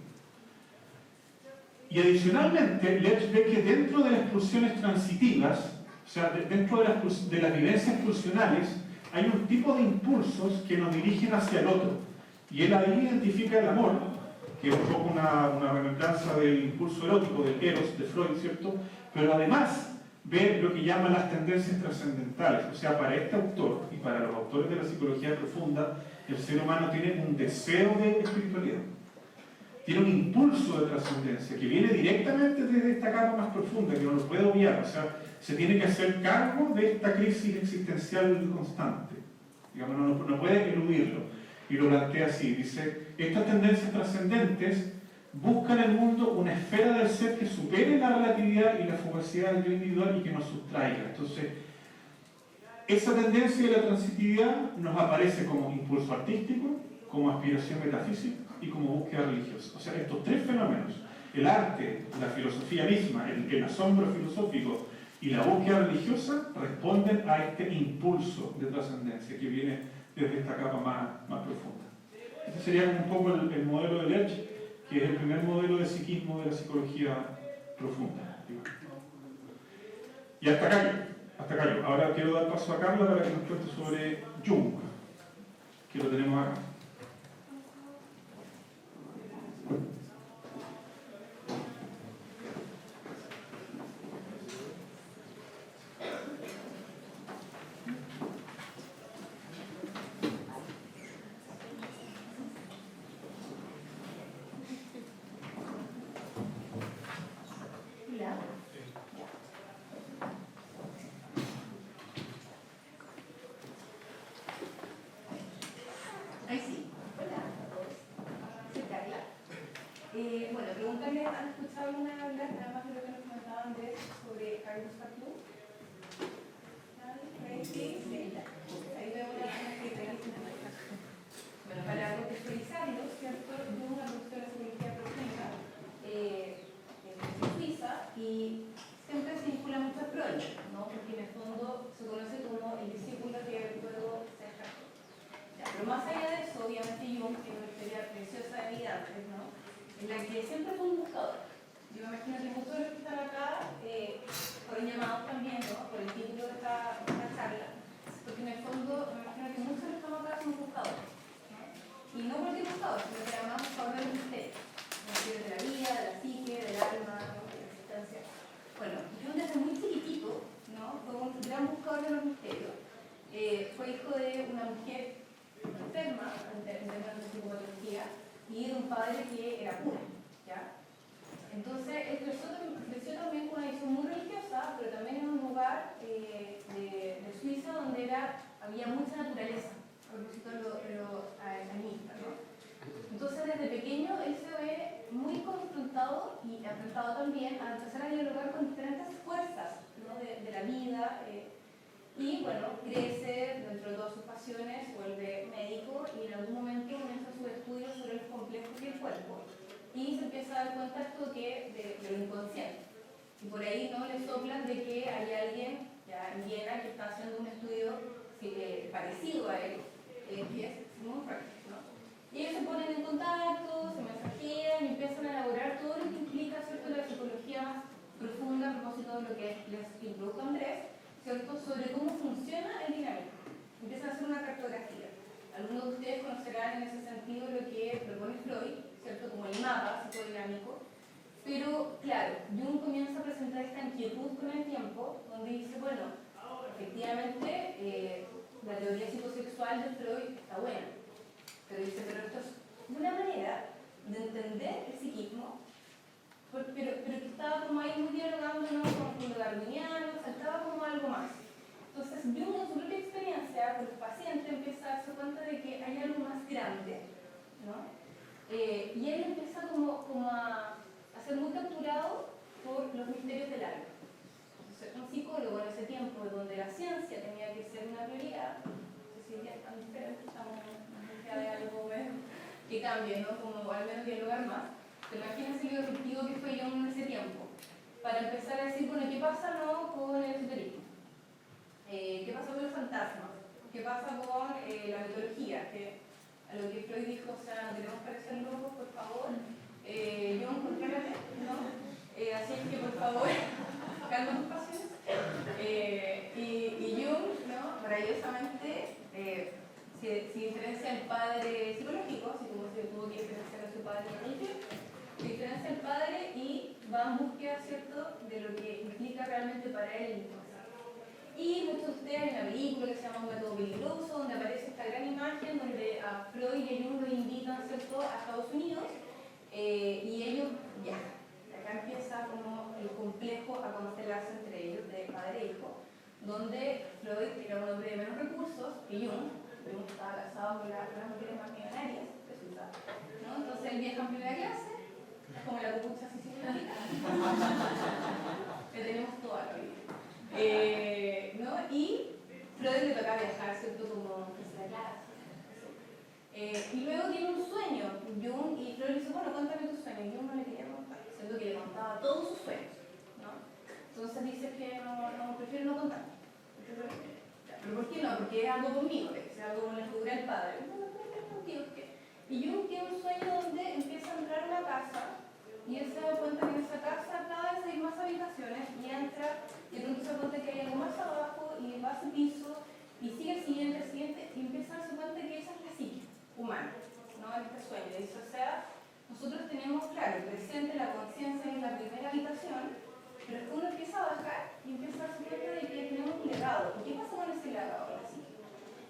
Y adicionalmente, Leach ve que dentro de las pulsiones transitivas, o sea, dentro de las vivencias pulsionales, hay un tipo de impulsos que nos dirigen hacia el otro. Y él ahí identifica el amor, que es un poco una remembranza del impulso erótico, del eros, de Freud, ¿cierto? Pero además ve lo que llama las tendencias trascendentales. O sea, para este autor y para los autores de la psicología profunda, el ser humano tiene un deseo de espiritualidad. Tiene un impulso de trascendencia que viene directamente desde esta capa más profunda, que no lo puede obviar. O sea, se tiene que hacer cargo de esta crisis existencial constante. Digamos, no puede eludirlo. Y lo plantea así, dice, estas tendencias trascendentes buscan en el mundo una esfera del ser que supere la relatividad y la fugacidad del yo individual y que nos sustraiga. Entonces, esa tendencia de la transitividad nos aparece como impulso artístico, como aspiración metafísica y como búsqueda religiosa. O sea, estos 3 fenómenos, el arte, la filosofía misma, el asombro filosófico y la búsqueda religiosa, responden a este impulso de trascendencia que viene desde esta capa más profunda. Este sería un poco el modelo de Leach, que es el primer modelo de psiquismo de la psicología profunda. Y hasta acá yo. Ahora quiero dar paso a Carla para que nos cuente sobre Jung, que lo tenemos acá. tal vez han escuchado alguna vez hablar, además de lo que nos comentaba Andrés, sobre Carl Gustav Jung. Sí, sí, ahí vemos una escritura. Bueno, para contextualizarlo, ¿cierto? Jung ha producido la psicología profunda en Suiza y siempre se vincula mucho a Freud, ¿no? Porque en el fondo se conoce como el discípulo que luego se descartó. Pero más allá de eso, obviamente Jung tiene una historia preciosa de vida antes, ¿no? En la que siempre fue un buscador. Yo me imagino que muchos de los que están acá fueron llamados también, ¿no? Por el título de esta charla, porque en el fondo me imagino que muchos de los que estamos acá son buscadores, ¿no? Y no cualquier buscador, sino que además buscadores del misterio, de la vida, de la psique, del alma, ¿no? De la existencia. Bueno, Jung desde muy chiquitito, ¿no? Fue un gran buscador de los misterios. Fue hijo de una mujer enferma en términos de psicopatología y de un padre que era cura, ¿ya? Entonces, él creció también con una visión muy religiosa, pero también en un lugar de Suiza donde había mucha naturaleza, a propósito de lo animista, ¿no? Entonces, desde pequeño, él se ve muy confrontado y enfrentado también a empezar a dialogar con diferentes fuerzas, ¿no? de la vida. Y bueno, crece dentro de todas sus pasiones, se vuelve médico y en algún momento comienza sus estudios sobre los complejos del cuerpo y se empieza a dar cuenta esto de lo inconsciente. Y por ahí no le soplan de que hay alguien ya en Viena que está haciendo un estudio parecido a él, que es Sigmund Freud, ¿no? Y ellos se ponen en contacto, se mensajean y empiezan a elaborar todo lo que implica, ¿cierto?, la psicología más profunda a propósito de lo que les introdujo Andrés, ¿cierto?, sobre cómo funciona el dinamismo. Empiezan a hacer una cartografía. Algunos de ustedes conocerán en ese sentido lo que propone Freud, ¿cierto?, como el mapa psicodinámico. Pero, claro, Jung comienza a presentar esta inquietud con el tiempo, donde dice, bueno, efectivamente, la teoría psicosexual de Freud está buena. Pero dice, pero esto es una manera de entender el psiquismo, pero que estaba como ahí muy dialogando, ¿no?, con lo darwiniano, faltaba como algo más. Entonces, Jung en su propia experiencia con los pacientes empieza a darse cuenta de que hay algo más grande, ¿no? Y él empieza como a ser muy capturado por los misterios del alma. Entonces, un psicólogo en ese tiempo, donde la ciencia tenía que ser una prioridad, no sé si ya están diferentes, estamos en búsqueda de algo que cambie, ¿no?, como al menos dialogar más. Pero imagínense lo efectivo que fue Jung en ese tiempo, para empezar a decir, bueno, ¿qué pasa, no, con el esoterismo? ¿Qué pasa con los fantasmas? ¿Qué pasa con la mitología? Que a lo que Freud dijo, o sea, no tenemos que parecer locos, por favor. Jung, contrólate, ¿no? Así es que, por favor, calma tus pasiones. Y Jung, ¿no?, maravillosamente, se diferencia del padre psicológico, así como se tuvo que diferenciar de su padre religioso, se diferencia del padre y va en búsqueda, ¿cierto?, de lo que implica realmente para él el mismo. Y muchos de ustedes en la película que se llama Un método peligroso, donde aparece esta gran imagen donde a Freud y a Jung lo invitan, ¿cierto?, a Estados Unidos y ellos viajan. Acá empieza como el complejo a constelarse entre ellos de padre e hijo, donde Freud era un hombre de menos recursos que Jung. Jung estaba casado con las mujeres más millonarias, resulta, ¿no? Entonces él viaja en primera clase, es como la copucha siciliana. Le tenemos toda la vida. ¿No? Y Freud le toca viajar, ¿cierto?, como tercera clase. Y luego tiene un sueño, Jung, y Freud le dice, bueno, cuéntame tu sueño. Y Jung no le quería contar, siendo que le contaba todos sus sueños, ¿no? Entonces dice que no prefiero no contar. ¿Pero por qué no? Porque es algo conmigo, es algo con la figura del padre. Y Jung tiene un sueño donde empieza a entrar a una casa y él se da cuenta que en esa casa cada vez hay más habitaciones y entra y de pronto se da cuenta que hay algo más abajo y va a ese piso y sigue el siguiente y empieza a darse cuenta que esa es la psique humana, ¿no?, en este sueño. Y dice, o sea, nosotros tenemos, claro, el presente, la conciencia en la primera habitación, pero después uno empieza a bajar y empieza a darse cuenta de que tenemos un legado. ¿Y qué pasa con ese legado de la psique?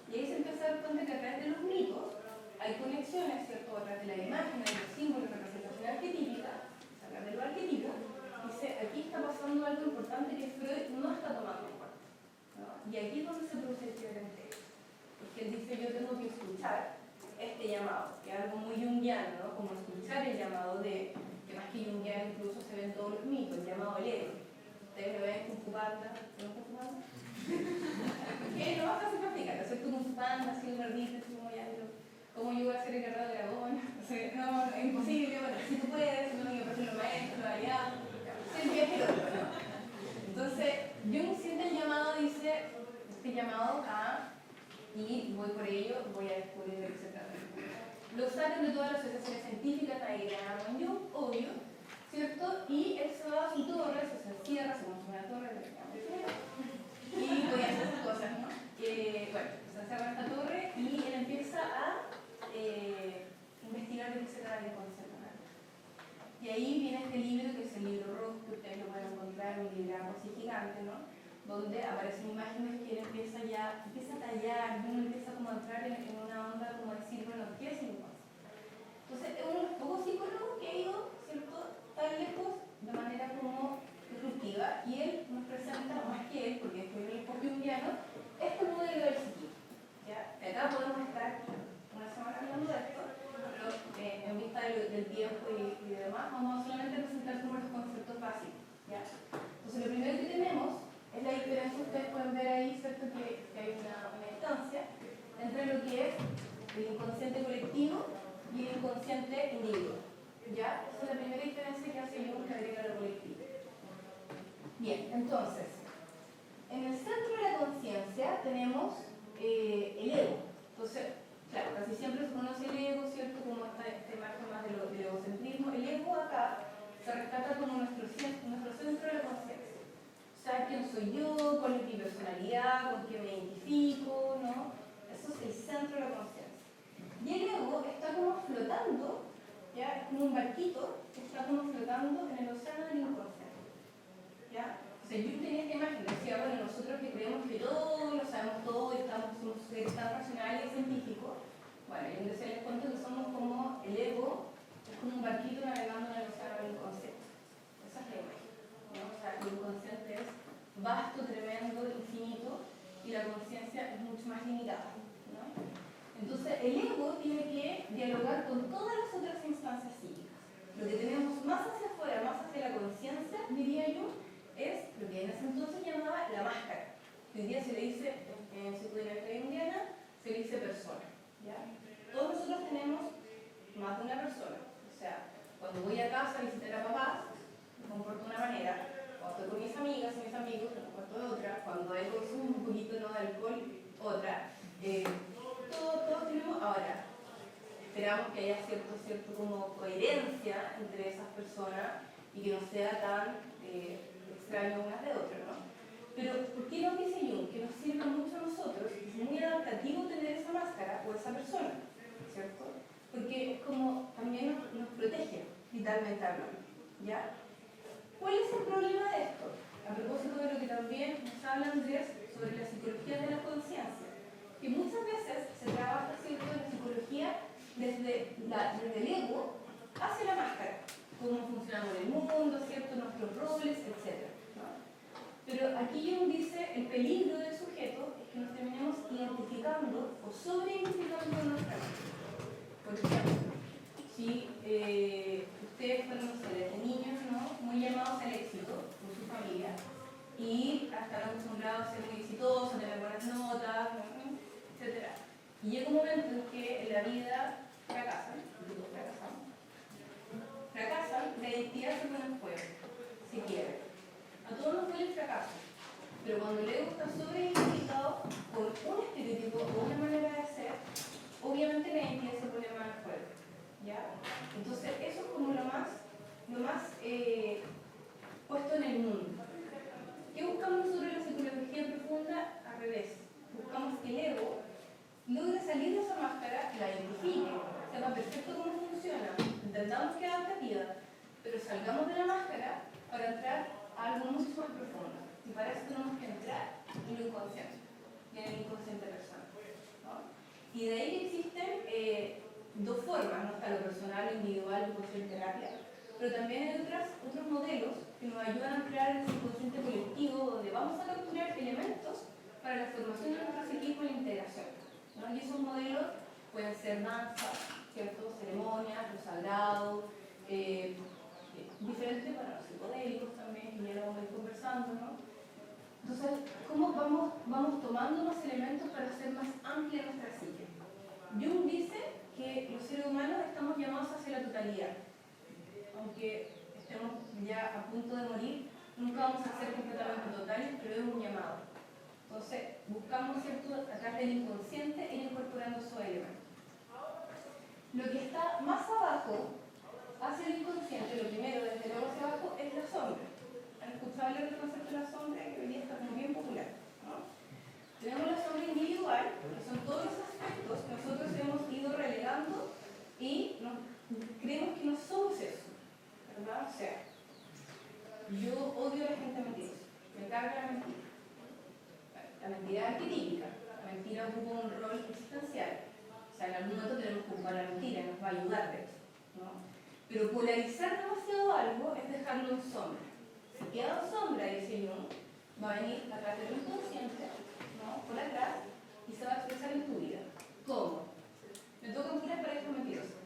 Y ahí se empieza a dar cuenta que a través de los mitos hay conexiones, ¿cierto?, a través de la imagen, de los símbolos, de la representación arquetípica, sacar de lo arquetipo, dice, aquí está pasando algo importante que Freud no está tomando en cuenta, ¿no? Y aquí es donde se produce el quiebre entre ellos. Porque él dice, yo tengo que escuchar este llamado, que es algo muy junguiano, ¿no?, como escuchar el llamado de que más que junguiano incluso se ven todos los mitos, el llamado el ego. Ustedes lo ven Kung Fu Panda, ¿no Kung Fu Panda? Que no va a fácil practicar, ¿no es cierto? Kung Fu Panda, así un ardito, así como ya, ¿cómo yo voy a ser el guerrero dragón? O sea, no, es imposible, bueno, si tú puedes, no, yo prefiero los maestros, allá, siempre es el otro, ¿no? Entonces, Jung siente el llamado, dice, este llamado a, y voy por ello, voy a descubrir de qué se trata. Lo sacan de todas las asociaciones científicas, ahí llaman Jung, obvio, ¿cierto? Y él se va a su torre, se encierra, se construye una torre, y voy a hacer sus cosas, ¿no? Bueno, se encerra en esta torre y él empieza a investigar de qué se trata el concepto. Y ahí viene este libro, que es el libro rojo, que ustedes lo pueden encontrar en un librado así gigante, ¿no? Donde aparecen imágenes que él empieza a tallar, uno empieza como a entrar en una onda como decir, bueno, ¿qué es el concepto? Entonces, es uno de los pocos psicólogos que ha ido, ¿cierto?, tan lejos de manera como disruptiva, y él nos presenta, más que él, porque fue el propio junguiano, este modelo del psiquismo. ¿Ya? Acá podemos estar una semana hablando de esto, pero en vista del tiempo y demás, vamos solamente a presentar como los conceptos básicos. ¿Ya? Entonces, lo primero que tenemos es la diferencia, ustedes pueden ver ahí, ¿cierto?, que hay una distancia entre lo que es el inconsciente colectivo y el inconsciente individual. ¿Ya? Esa es la primera diferencia que hace Jung, que agrega lo colectivo. Bien, entonces, en el centro de la conciencia tenemos el ego. Entonces, claro, casi siempre se conoce el ego, ¿cierto?, como este margen más del egocentrismo. El ego acá se rescata como nuestro centro de la conciencia. O sea, quién soy yo, cuál es mi personalidad, con quién me identifico, ¿no? Eso es el centro de la conciencia. Y el ego está como flotando, ¿ya? Es como un barquito que está como flotando en el océano del inconsciente. ¿Ya? O sea, yo tenía esta imagen, decía, bueno, nosotros que creemos que todo lo sabemos todo y somos seres tan racionales y científicos, bueno, yo les cuento que somos como el ego, es como un barquito navegando en el océano del inconsciente. Esa es la imagen, ¿no? O sea, el inconsciente es vasto, tremendo, infinito, y la conciencia es mucho más limitada, ¿no? Entonces, el ego tiene que dialogar con todas las otras instancias psíquicas. Lo que tenemos más hacia afuera, más hacia la conciencia, diría yo, es lo que en ese entonces llamaba la máscara. Que hoy día se le dice, en psicología junguiana, se le dice persona. ¿Ya? Todos nosotros tenemos más de una persona. O sea, cuando voy a casa a visitar a papás, me comporto de una manera. Cuando estoy con mis amigas y mis amigos, me comporto de otra. Cuando hay consumo un poquito, ¿no?, de alcohol, otra. Todos tenemos, ahora, esperamos que haya cierto como coherencia entre esas personas y que no sea tan extraño unas de otras, ¿no? Pero, ¿por qué nos dice Jung? Que nos sirve mucho a nosotros, es muy adaptativo tener esa máscara o esa persona, ¿cierto? Porque es como también nos protege vitalmente hablando, ¿ya? ¿Cuál es el problema de esto? A propósito de lo que también nos habla Andrés sobre la psicología de la conciencia, que muchas veces se trabaja, ¿cierto?, en la psicología desde el ego hacia la máscara, cómo funcionamos en el mundo, ¿cierto?, nuestros roles, etc. ¿no? Pero aquí Jung dice, el peligro del sujeto es que nos terminemos identificando o sobreidentificando con nuestra mente. Por ejemplo, si ustedes fueron, no sé, desde niños, ¿no?, muy llamados al éxito por su familia y están acostumbrados a ser muy exitosos, a tener buenas notas, etc. Y llega un momento en que en la vida fracasan, y todos fracasan, la identidad se pone en juego, se quiebra. A todos nos duele el fracaso, pero cuando el ego está sobreidentificado por un estereotipo o una manera de ser, obviamente la identidad se pone más en juego, ¿ya? Entonces eso es como lo más puesto en el mundo. ¿Qué buscamos nosotros en la psicología profunda? Al revés, buscamos que el ego logre salir de esa máscara, la identifique, sepa perfecto cómo funciona, entendamos que es adaptativa, pero salgamos de la máscara para entrar a algo mucho más profundo. Y para eso tenemos que entrar en lo inconsciente, y en el inconsciente personal, ¿no? Y de ahí que existen dos formas, ¿no? Está lo personal, lo individual, lo inconsciente terapia, pero también hay otros modelos que nos ayudan a crear el inconsciente colectivo, donde vamos a capturar elementos para la formación de nuestro psiquismo y la integración, ¿no? Y esos modelos pueden ser danza, ¿cierto?, ceremonias, lo sagrado, agregando más elementos para hacer más amplia nuestra psique. Jung dice que los seres humanos estamos llamados hacia la totalidad. Aunque estemos ya a punto de morir, nunca vamos a ser completamente totales, pero es un llamado. Entonces, buscamos, ¿cierto?, atrás del inconsciente e ir incorporando esos elementos. Lo que está más abajo, hacia el inconsciente, lo primero, desde luego hacia abajo, es la sombra. ¿Han escuchado hablar del concepto de la sombra? Que hoy día está como bien popular, ¿no? Tenemos la sombra individual, que son todos los aspectos que nosotros hemos ido relegando y creemos que no somos eso, ¿verdad? O sea, yo odio a la gente mentirosa, me carga la mentira. La mentira es arquetípica, la mentira ocupa un rol existencial. O sea, en algún momento tenemos que ocupar la mentira, nos va a ayudar de eso, ¿no? Pero polarizar demasiado algo es dejarlo en sombra. Si queda en sombra, dice Jung, va a venir atrás del inconsciente, ¿no?, por atrás, y se va a expresar en tu vida. ¿Cómo? Me tocan puras parejas mentirosas.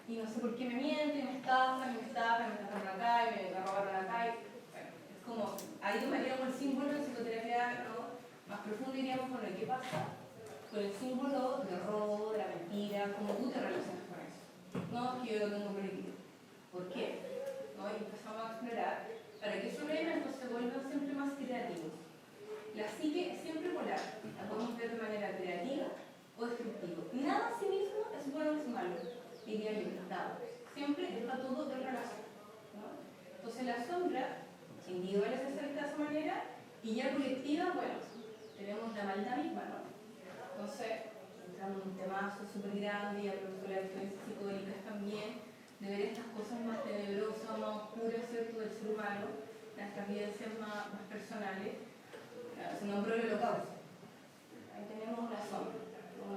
Y no sé por qué me mienten, me estafan acá, y me robaron acá. Bueno, es como, ahí tomaríamos el símbolo en psicoterapia, ¿no?, más profundo, diríamos, bueno, ¿qué pasa con el símbolo del robo, de la mentira? ¿Cómo tú te relacionas con eso? No, es que yo lo tengo prohibido. ¿Por qué? ¿No? Y empezamos a explorar para que esos elementos se vuelvan siempre más creativos. La psique es siempre polar, la podemos ver de manera creativa o destructiva. Nada en sí mismo es bueno o es malo, diría yo, nada. Siempre está todo en relación, ¿no? Entonces la sombra individual es de esa manera y ya colectiva, bueno, tenemos la maldad misma, ¿no? Entonces, entramos en un temazo súper grande y a profesor de experiencias psicodélicas también, de ver estas cosas más tenebrosas, más oscuras, ¿cierto?, del ser humano, nuestras vivencias más personales. Se nombró el holocausto. Ahí tenemos la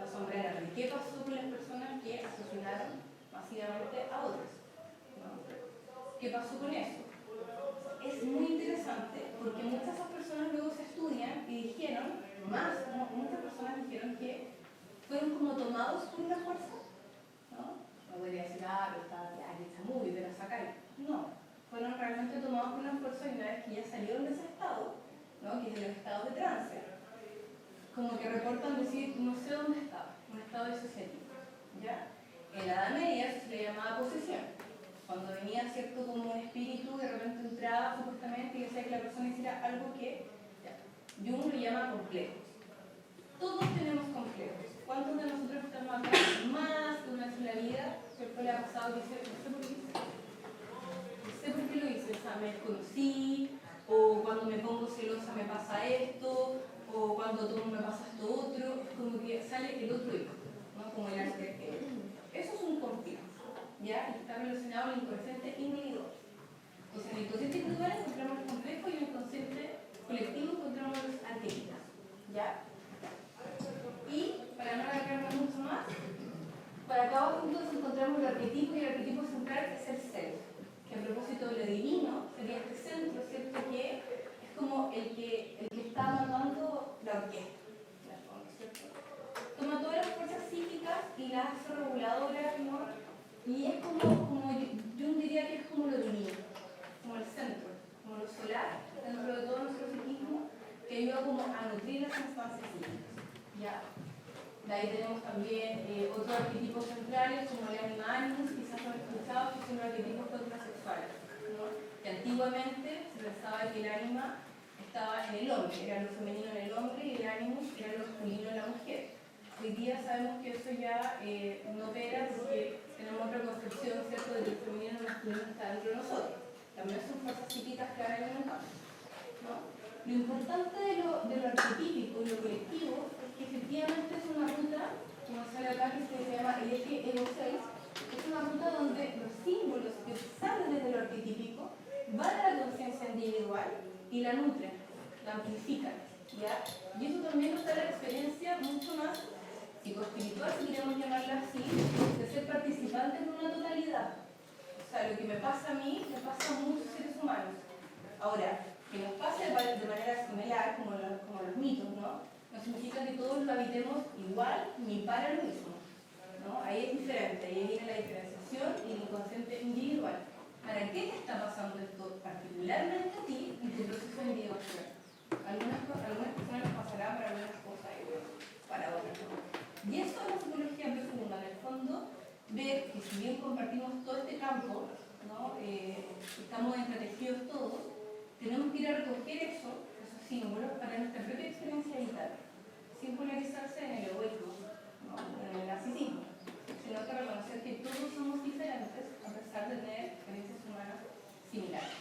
sombra grande. ¿Qué pasó con las personas que asesinaron masivamente a otras? ¿No? ¿Qué pasó con eso? Es muy interesante porque muchas de esas personas luego se estudian y dijeron, muchas personas dijeron que fueron como tomados por una fuerza, ¿no? No podría decir, pero está muy de la sacar. No, fueron realmente tomados por una fuerza y una vez que ya salieron de ese estado, ¿no?, que es el estado de trance, como que reportan decir, no sé dónde estaba, un estado disociativo, ¿ya? En la Edad Media eso se le llamaba posesión, cuando venía, ¿cierto?, como un espíritu, de repente entraba supuestamente y decía que la persona hiciera algo que, ya, Jung lo llama complejos. Todos tenemos complejos. ¿Cuántos de nosotros estamos acá más de una vez en la vida? ¿Cierto? Le ha pasado que dice, no sé por qué hice, no sé por qué lo hice, o sea, me desconocí, o cuando me pongo celosa me pasa esto, o cuando tomo me pasa esto otro, es como que sale el otro hijo, ¿no?, como el arte. Eso es un complejo, ¿ya? Y está relacionado al inconsciente individual. Entonces, en el inconsciente individual encontramos el complejo y en el inconsciente colectivo encontramos los arquetipos, ¿ya? Y, para no alargarnos mucho más, para acá abajo entonces encontramos el arquetipo, y el arquetipo central es el ser, que a propósito de lo divino sería este centro, ¿cierto?, que es como el que está mandando la orquesta, ¿cierto? Toma todas las fuerzas psíquicas y las hace reguladoras, ¿no? Y es como yo diría que es como lo divino, como el centro, como lo solar dentro de todo nuestro psiquismo, que ayuda como a nutrir las instancias psíquicas, ¿ya? De ahí tenemos también otros arquetipos centrales, como el anima animus, quizás lo han escuchado, que son los arquetipos contrasexuales, ¿no?, que antiguamente se pensaba que el ánima estaba en el hombre, era lo femenino en el hombre y el animus era lo masculino en la mujer. Hoy día sabemos que eso ya no opera porque tenemos otra concepción, ¿cierto?, de que el femenino y el masculino está dentro de nosotros. También son fuerzas psíquicas que ahora alimentamos, ¿no? Lo importante de lo arquetípico y lo colectivo es que efectivamente es una ruta, como sale acá, que se llama el eje Ego 6, es una ruta donde los símbolos que salen desde lo arquetípico van a la conciencia individual y la nutren, la amplifican, ¿ya? Y eso también nos da la experiencia mucho más psicoespiritual, si queremos llamarla así, de ser participantes de una totalidad. O sea, lo que me pasa a mí, me pasa a muchos seres humanos. Ahora, que nos pase de manera similar, como los mitos, ¿no?, no significa que todos lo habitemos igual ni para lo mismo, ¿no? Ahí es diferente, ahí viene la diferenciación y el inconsciente individual. ¿Para qué te está pasando esto particularmente a ti en tu proceso de individuación? Algunas personas les pasará si bien compartimos todo este campo, ¿no? Estamos entretejidos todos, tenemos que ir a recoger esos símbolos para nuestra propia experiencia vital, sin polarizarse en el egoísmo, ¿no? En el narcisismo, sino que reconocer que todos somos diferentes a pesar de tener experiencias humanas similares.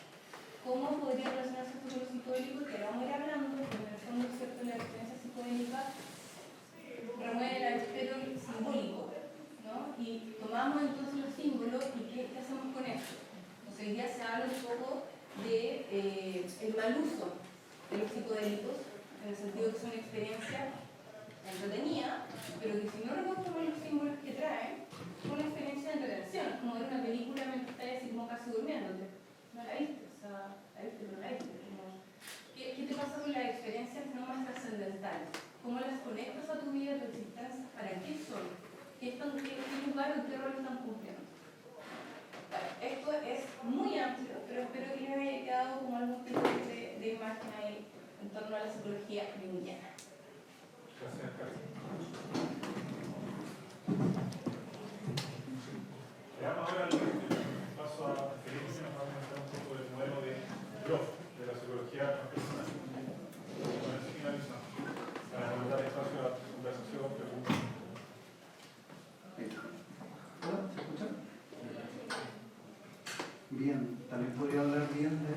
¿Cómo podría relacionarse esto con lo psicodélico? Que vamos a ir hablando, porque en el fondo, ¿cierto?, la experiencia psicodélica remueve el avispero simbólico, ¿no? Y tomamos entonces los símbolos y ¿qué hacemos con esto? Entonces, hoy día se habla un poco de el mal uso de los psicodélicos, en el sentido que es una experiencia entretenida, pero que si no recogemos los símbolos que traen, es una experiencia de entretención, como ver una película mientras estás así como casi durmiéndote. No la viste, o sea, la viste, pero no la viste. ¿Qué te pasa con las experiencias no más trascendentales? ¿Cómo las conectas a tu vida, a tu existencia? ¿Para qué son? ¿Qué lugar o qué rol están cumpliendo? Bueno, esto es muy amplio, pero espero que les haya quedado como algún tipo de imagen ahí en torno a la psicología junguiana. Gracias, Carlos. Veamos ahora el paso a Felipe, que nos va a comentar un poco del modelo de Grof, de la psicología transpersonal. Con eso finalizamos. Para dar espacio a la conversación, preguntas. Hola, ¿se escucha? Bien, también podría hablar bien de...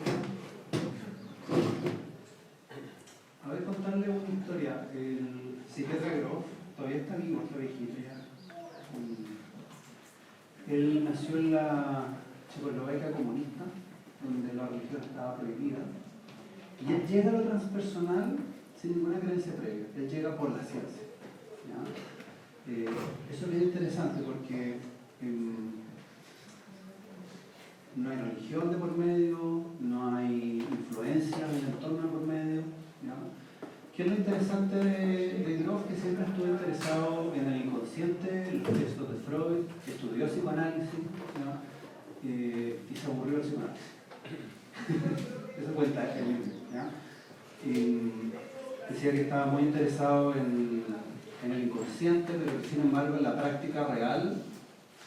A ver, contarle una historia. El psiquiatra Grof todavía está vivo, está viejito ya. Él nació en la Checoslovaquia comunista, donde la religión estaba prohibida. Y él llega a lo transpersonal sin ninguna creencia previa. Él llega por la ciencia, ¿ya? Eso es bien interesante porque no hay religión de por medio, no hay influencia del entorno de por medio, ¿ya? ¿Qué es lo interesante de Grof? Que siempre estuvo interesado en el inconsciente, en los textos de Freud, estudió psicoanálisis, ¿ya? Y se aburrió del psicoanálisis. Eso cuenta el libro, ¿ya? Decía que estaba muy interesado en el inconsciente, pero que sin embargo en la práctica real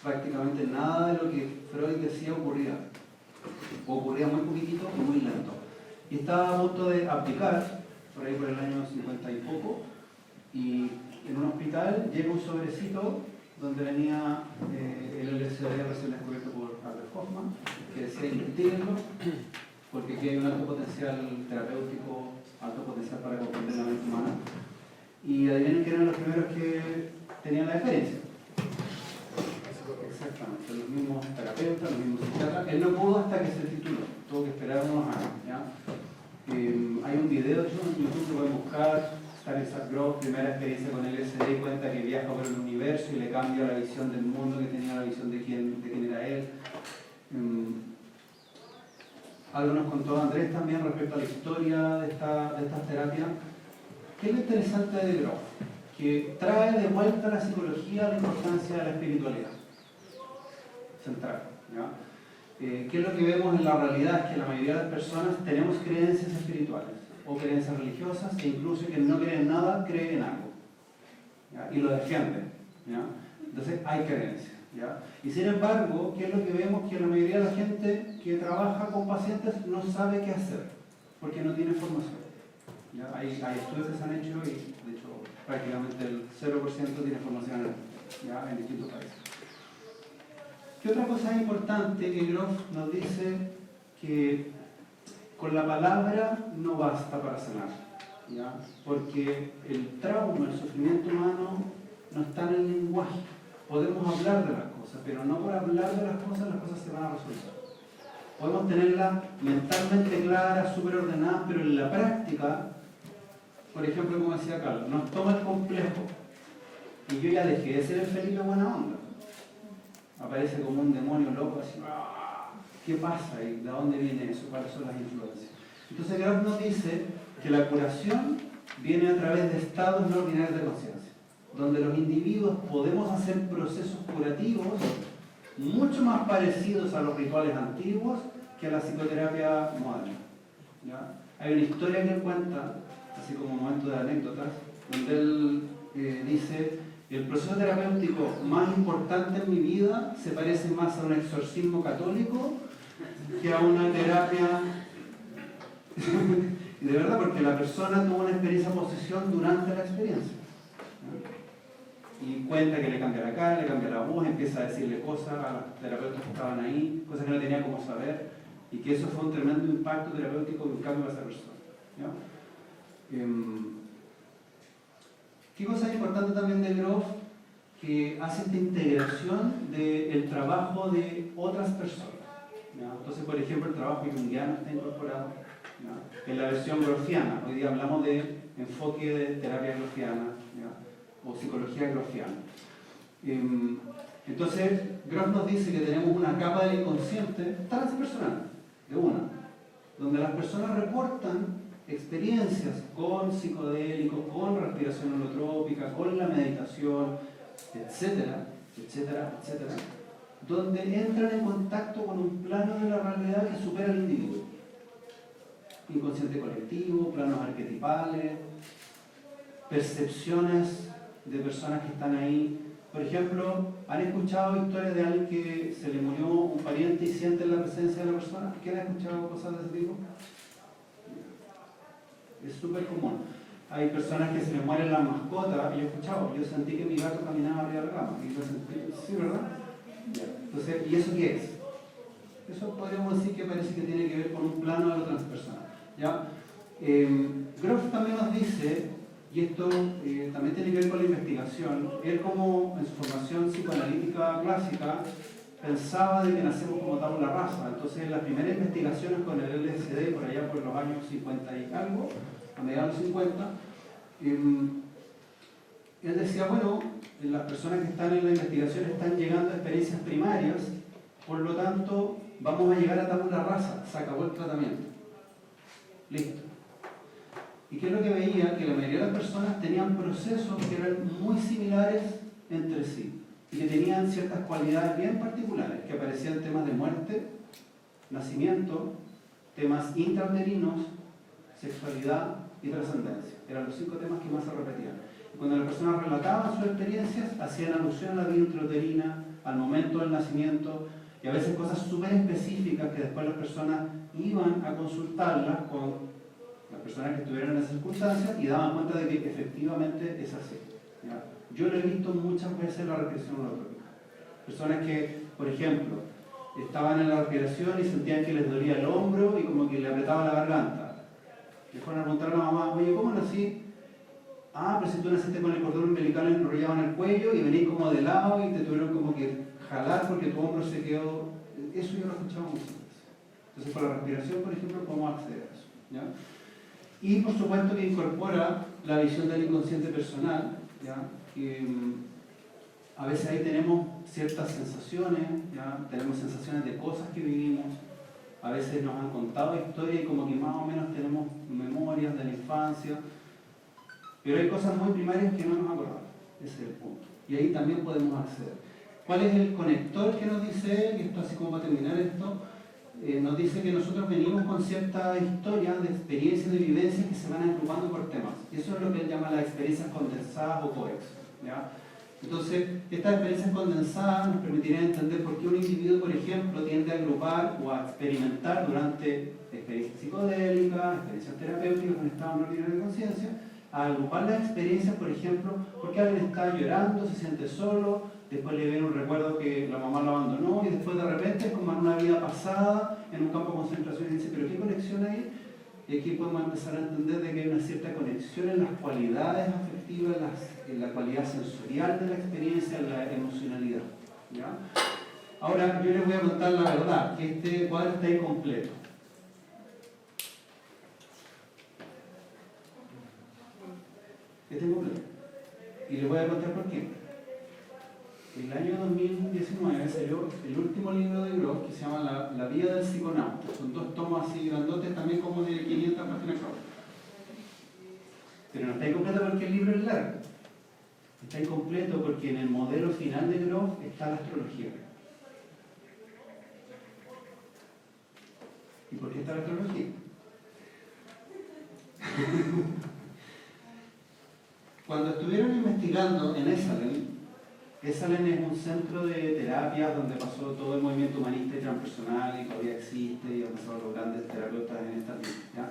prácticamente nada de lo que Freud decía ocurría, o ocurría muy poquitito y muy lento. Y estaba a punto de aplicar, por ahí por el año 50 y poco, y en un hospital llega un sobrecito donde venía el LSD recién descubierto por Albert Hoffman, que decía investiguenlo, porque aquí hay un alto potencial terapéutico, alto potencial para comprender la mente humana. Y adivinen que eran los primeros que tenían la experiencia. Exactamente, los mismos terapeutas, los mismos psiquiatras. Él no pudo hasta que se tituló, tuvo que esperar unos años, ¿ya? Hay un video en YouTube que pueden buscar, Stanislav Grof, primera experiencia con LSD, y cuenta que viaja por el universo y le cambia la visión del mundo, que tenía la visión de quién era él. Algo nos contó Andrés también respecto a la historia de estas terapias. ¿Qué es lo interesante de Grof? Que trae de vuelta a la psicología la importancia de la espiritualidad central, ¿ya? ¿Qué es lo que vemos en la realidad? Es que la mayoría de las personas tenemos creencias espirituales o creencias religiosas, e incluso quien no cree en nada, cree en algo, ¿ya? Y lo defiende, ¿ya? Entonces hay creencias, ¿ya? Y sin embargo, ¿qué es lo que vemos? Que la mayoría de la gente que trabaja con pacientes no sabe qué hacer, porque no tiene formación, ¿ya? Hay estudios que se han hecho y, de hecho, prácticamente el 0% tiene formación en distintos países. ¿Qué otra cosa importante que Grof nos dice? Que con la palabra no basta para sanar, ¿ya? Porque el trauma, el sufrimiento humano no está en el lenguaje. Podemos hablar de las cosas, pero no por hablar de las cosas se van a resolver. Podemos tenerlas mentalmente claras, súper ordenadas, pero en la práctica, por ejemplo, como decía Carlos, nos toma el complejo y yo ya dejé de ser el Felipe buena onda. Aparece como un demonio loco, así, ¿qué pasa? ¿Y de dónde viene eso? ¿Cuáles son las influencias? Entonces Grof nos dice que la curación viene a través de estados no ordinarios de conciencia, donde los individuos podemos hacer procesos curativos mucho más parecidos a los rituales antiguos que a la psicoterapia moderna, ¿ya? Hay una historia que él cuenta, así como un momento de anécdotas, donde él dice el proceso terapéutico más importante en mi vida se parece más a un exorcismo católico que a una terapia. Y de verdad, porque la persona tuvo una experiencia de posesión durante la experiencia. Y cuenta que le cambia la cara, le cambia la voz, empieza a decirle cosas a los terapeutas que estaban ahí, cosas que no tenía cómo saber, y que eso fue un tremendo impacto terapéutico y un cambio para esa persona. ¿Ya? ¿Qué cosa es importante también de Grof? Que hace esta integración del trabajo de otras personas. ¿Ya? Entonces, por ejemplo, el trabajo junguiano está incorporado, ¿ya?, en la versión grofiana. Hoy día hablamos de enfoque de terapia grofiana, ¿ya?, o psicología grofiana. Entonces, Grof nos dice que tenemos una capa del inconsciente transpersonal, de una, donde las personas reportan experiencias con psicodélicos, con respiración holotrópica, con la meditación, etcétera, etcétera, etcétera, donde entran en contacto con un plano de la realidad que supera al individuo. Inconsciente colectivo, planos arquetipales, percepciones de personas que están ahí. Por ejemplo, ¿han escuchado historias de alguien que se le murió un pariente y siente la presencia de la persona? ¿Quién ha escuchado cosas de ese tipo? Es súper común. Hay personas que se les mueren las mascotas, y yo he escuchado, yo sentí que mi gato caminaba arriba de la cama, y yo sentí, sí, ¿verdad? Entonces, ¿y eso qué es? Eso podríamos decir que parece que tiene que ver con un plano de otras personas. ¿Ya? Grof también nos dice, y esto también tiene que ver con la investigación, él como en su formación psicoanalítica clásica pensaba de que nacemos como tabula rasa. Entonces las primeras investigaciones con el LSD por allá por los años 50 y algo, a mediados de los 50, él decía, bueno, las personas que están en la investigación están llegando a experiencias primarias, por lo tanto vamos a llegar a tabula rasa, se acabó el tratamiento. Listo. ¿Y qué es lo que veía? Que la mayoría de las personas tenían procesos que eran muy similares entre sí y que tenían ciertas cualidades bien particulares, que aparecían temas de muerte, nacimiento, temas intrauterinos, sexualidad y trascendencia. Eran los 5 temas que más se repetían. Y cuando las personas relataban sus experiencias, hacían alusión a la vida intrauterina, al momento del nacimiento, y a veces cosas súper específicas que después las personas iban a consultarlas con las personas que estuvieran en esas circunstancias y daban cuenta de que efectivamente es así. ¿Ya? Yo lo he visto muchas veces en la respiración holotrópica. Personas que, por ejemplo, estaban en la respiración y sentían que les dolía el hombro y como que le apretaba la garganta. Le fueron a preguntar a la mamá, oye, ¿cómo nací? Ah, pero si tú naciste con el cordón umbilical enrollado en el cuello y venís como de lado y te tuvieron como que jalar porque tu hombro se quedó. Eso yo lo he escuchado muchas veces. Entonces, por la respiración, por ejemplo, podemos acceder a eso. ¿Ya? Y por supuesto que incorpora la visión del inconsciente personal, ¿ya? Que a veces ahí tenemos ciertas sensaciones, ¿ya? Tenemos sensaciones de cosas que vivimos, a veces nos han contado historias y como que más o menos tenemos memorias de la infancia, pero hay cosas muy primarias que no nos acordamos, ese es el punto. Y ahí también podemos acceder. ¿Cuál es el conector que nos dice él? Y esto así como para terminar esto, nos dice que nosotros venimos con ciertas historias de experiencias, de vivencias que se van agrupando por temas. Y eso es lo que él llama las experiencias condensadas o COEX. ¿Ya? Entonces, estas experiencias condensadas nos permitirían entender por qué un individuo, por ejemplo, tiende a agrupar o a experimentar durante experiencias psicodélicas, experiencias terapéuticas con estado no ordinario de conciencia, a agrupar las experiencias, por ejemplo, porque alguien está llorando, se siente solo, después le viene un recuerdo que la mamá lo abandonó y después de repente es como en una vida pasada, en un campo de concentración y dice, ¿pero qué conexión hay? Y aquí podemos empezar a entender de que hay una cierta conexión en las cualidades afectivas, en la cualidad sensorial de la experiencia, en la emocionalidad. ¿Ya? Ahora, yo les voy a contar la verdad, que este cuadro está incompleto. Está incompleto. Y les voy a contar por qué. En el año 2019 salió el último libro de Grof que se llama La vida del psiconauta. Son 2 tomos así grandotes, también como de 500 páginas cada uno. Pero no está incompleto porque el libro es largo. Está incompleto porque en el modelo final de Grof está la astrología. ¿Y por qué está la astrología? Cuando estuvieron investigando en Esalen, ESALEN es un centro de terapias donde pasó todo el movimiento humanista y transpersonal y todavía existe y han pasado los grandes terapeutas en esta vida.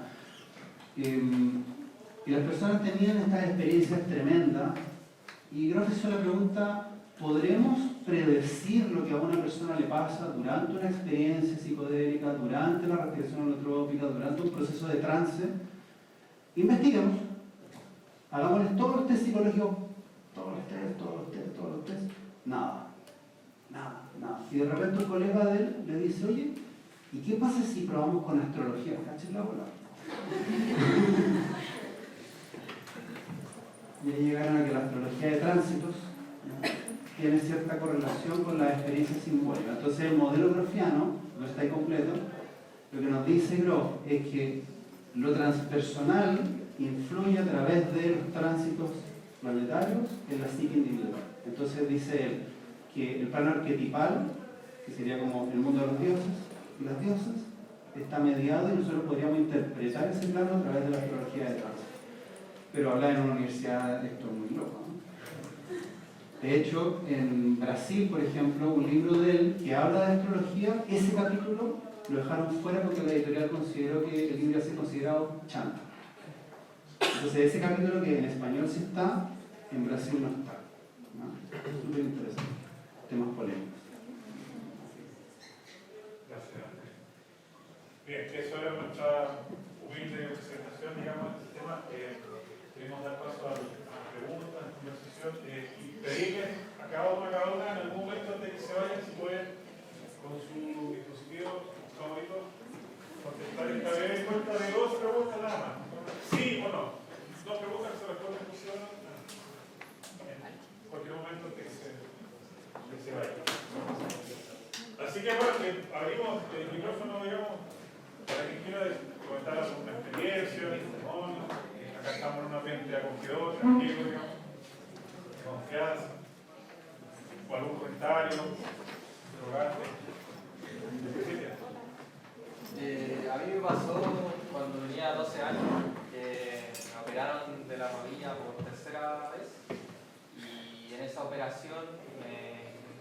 Y las personas tenían estas experiencias tremendas y Grof hizo la pregunta: ¿podremos predecir lo que a una persona le pasa durante una experiencia psicodélica, durante la respiración holotrópica, durante un proceso de trance? Investiguemos, hagámosles todos los test psicológicos, todos los test, nada. Y de repente un colega de él le dice: oye, ¿y qué pasa si probamos con astrología? ¿Cachen la bola? Y ahí llegaron a que la astrología de tránsitos tiene cierta correlación con la experiencia simbólica. Entonces el modelo grofiano, no está incompleto, lo que nos dice Grof es que lo transpersonal influye a través de los tránsitos planetarios en la psique individual. Entonces dice él que el plano arquetipal, que sería como el mundo de los dioses y las diosas, está mediado y nosotros podríamos interpretar ese plano a través de la astrología de tránsito. Pero hablar en una universidad, esto es muy loco, ¿no? De hecho, en Brasil, por ejemplo, un libro de él que habla de astrología, ese capítulo lo dejaron fuera porque la editorial consideró que el libro iba a ser considerado chanta. Entonces, ese capítulo que en español sí está, en Brasil no está, ¿no? Súper interesante. Temas polémicos. Gracias. Bien, eso era nuestra humilde presentación, digamos, de este tema. Queremos dar paso a las preguntas, a la conversación, y pedirles a cada uno en algún momento antes de que se vayan, si pueden, con su dispositivo favorito, contestar esta vez en cuenta de 2 preguntas nada más. ¿Sí o no? 2 preguntas que se responden sí o no. En cualquier momento antes de que se vayan. Así que bueno, abrimos el micrófono, digamos, para quien quiera comentar alguna experiencia, testimonio. Acá estamos en un ambiente acogedor, tranquilo, digamos, de confianza, o algún comentario, interrogante. A mí me pasó cuando tenía 12 años que me operaron de la rodilla por 3ª vez, y en esa operación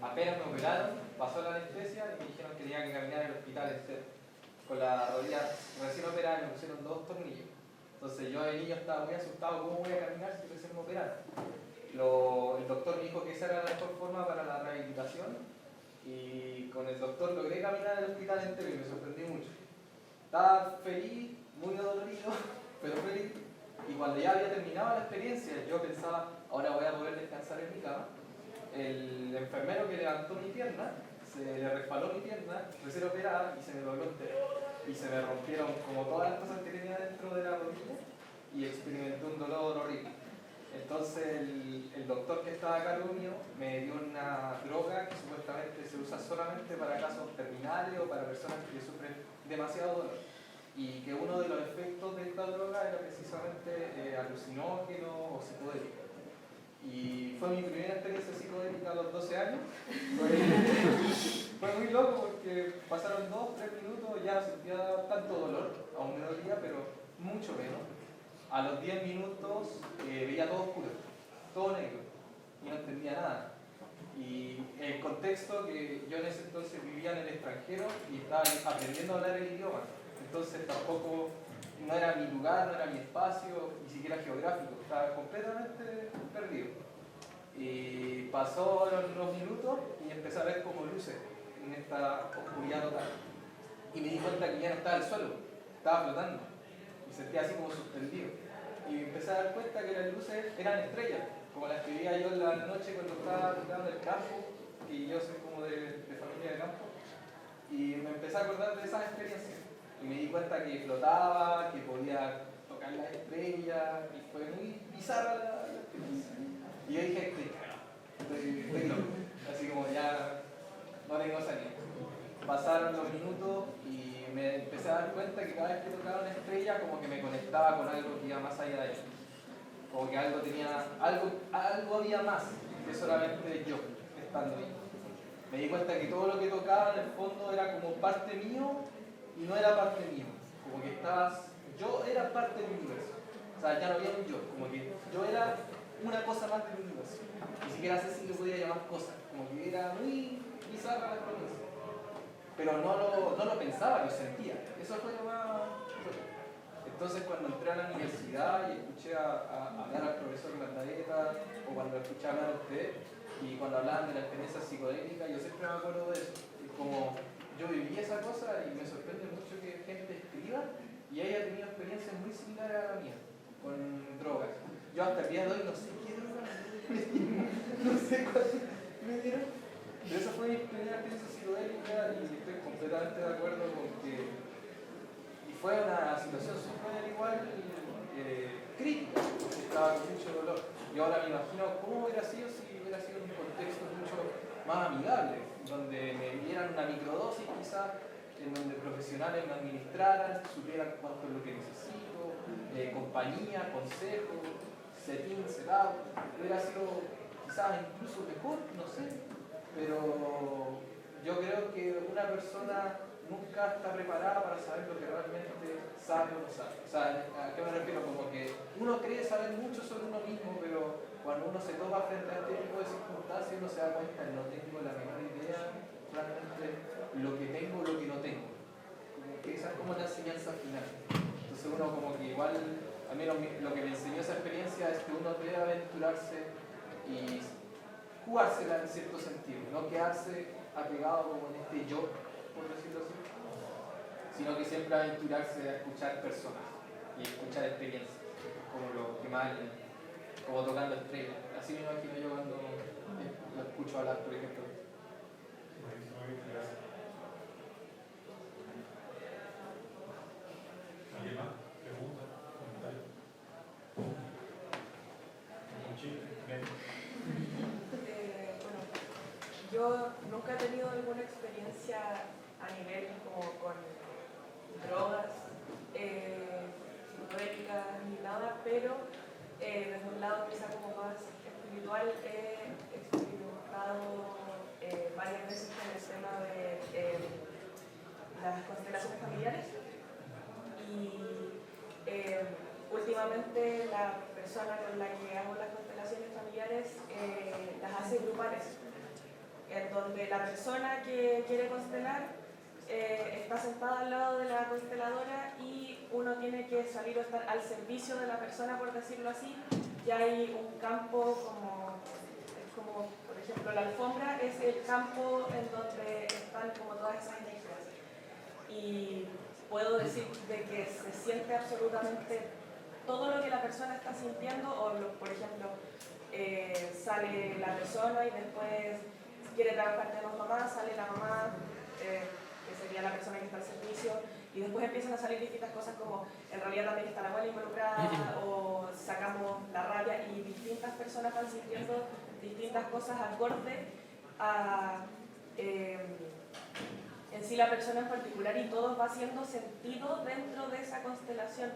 apenas me operaron, pasó la anestesia y me dijeron que tenía que caminar en el hospital entero con la rodilla recién operada y me pusieron 2 tornillos. Entonces yo de niño estaba muy asustado: ¿cómo voy a caminar si recién me operaron? El doctor me dijo que esa era la mejor forma para la rehabilitación, y con el doctor logré caminar en el hospital entero y me sorprendí mucho. Estaba feliz, muy dolorido, pero feliz. Y cuando ya había terminado la experiencia, yo pensaba: ahora voy a poder descansar en mi cama. El enfermero que levantó mi pierna, se le resbaló mi pierna, recién operada, y se me dobló entero. Y se me rompieron como todas las cosas que tenía dentro de la rodilla y experimenté un dolor horrible. Entonces el doctor que estaba a cargo mío me dio una droga que supuestamente se usa solamente para casos terminales o para personas que sufren demasiado dolor, y que uno de los efectos de esta droga era precisamente alucinógeno o psicodélico. Y fue mi primera experiencia psicodélica a los 12 años. Fue muy loco porque pasaron 2-3 minutos, ya no sentía tanto dolor, aún me dolía, pero mucho menos. A los 10 minutos veía todo oscuro, todo negro, y no entendía nada. Y el contexto que yo en ese entonces vivía en el extranjero y estaba aprendiendo a hablar el idioma, entonces tampoco, no era mi lugar, no era mi espacio, ni siquiera geográfico, estaba completamente perdido. Y pasaron los minutos y empecé a ver como luces en esta oscuridad total. Y me di cuenta que ya no estaba en el suelo, estaba flotando. Y sentía así como suspendido. Y me empecé a dar cuenta que las luces eran estrellas, como las que veía yo en la noche cuando estaba en el campo, y yo soy como de familia de campo. Y me empecé a acordar de esas experiencias. Y me di cuenta que flotaba, que podía tocar las estrellas, y fue muy bizarra la experiencia. Y yo dije: estoy loco, así como ya no tengo salida. Pasaron los minutos y me empecé a dar cuenta que cada vez que tocaba una estrella como que me conectaba con algo que iba más allá de eso. Como que algo había más que solamente yo estando ahí. Me di cuenta que todo lo que tocaba en el fondo era como parte mío y no era parte mío. Como que yo era parte del universo. O sea, ya no había un yo, como que yo era una cosa más del universo. Ni siquiera sé si le podía llamar cosa, como que era muy bizarra la experiencia. Pero no lo pensaba, lo sentía. Eso fue lo más... Entonces cuando entré a la universidad y escuché hablar al profesor Landaeta, o cuando escuché hablar a usted, y cuando hablaban de la experiencia psicodélica, yo siempre me acuerdo de eso. Y como yo viví esa cosa y me sorprende mucho que gente escriba y haya tenido experiencias muy similares a la mía, con drogas. Yo hasta el día de hoy no sé qué droga no sé cuál me dieron. Pero esa fue mi primera experiencia psicodélica y estoy completamente de acuerdo con que... Y fue una situación súper igual crítica, porque estaba con mucho dolor. Y ahora me imagino cómo hubiera sido si hubiera sido en un contexto mucho más amigable, donde me dieran una microdosis quizás, en donde profesionales me administraran, supieran cuánto es lo que necesito, compañía, consejo, set-in, set-out. Hubiera sido quizás incluso mejor, no sé. Pero yo creo que una persona nunca está preparada para saber lo que realmente sabe o no sabe. O sea, ¿a qué me refiero? Como que uno cree saber mucho sobre uno mismo, pero cuando uno se topa frente a este tipo de circunstancias, uno se da cuenta que no tengo la menor idea realmente lo que tengo o lo que no tengo. Como que esa es como la enseñanza final. Entonces uno como que igual, a mí lo que me enseñó esa experiencia es que uno debe aventurarse y jugársela en cierto sentido, no quedarse apegado como en este yo, por decirlo así, sino que siempre aventurarse a escuchar personas y escuchar experiencias, como lo que más, como tocando estrellas. Así me imagino yo cuando lo escucho hablar, por ejemplo. ¿Alguien más? ¿Pregunta? ¿Comentario? ¿Un chiste? Bueno, yo nunca he tenido alguna experiencia a nivel como con drogas, psicodélicas ni nada, pero desde un lado quizá como más espiritual he experimentado varias veces con el tema de las constelaciones familiares y últimamente la persona con la que hago las constelaciones familiares las hace grupales, en donde la persona que quiere constelar está sentada al lado de la consteladora y uno tiene que salir o estar al servicio de la persona, por decirlo así. Ya hay un campo como, por ejemplo, la alfombra es el campo en donde están como todas esas energías. Y puedo decir de que se siente absolutamente todo lo que la persona está sintiendo, o por ejemplo, sale la persona y después quiere trabajar con las mamás, sale la mamá, que sería la persona que está al servicio, y después empiezan a salir distintas cosas como en realidad también está la abuela involucrada, o sacamos la rabia, y distintas personas van sintiendo distintas cosas acorde a en sí la persona en particular, y todo va haciendo sentido dentro de esa constelación.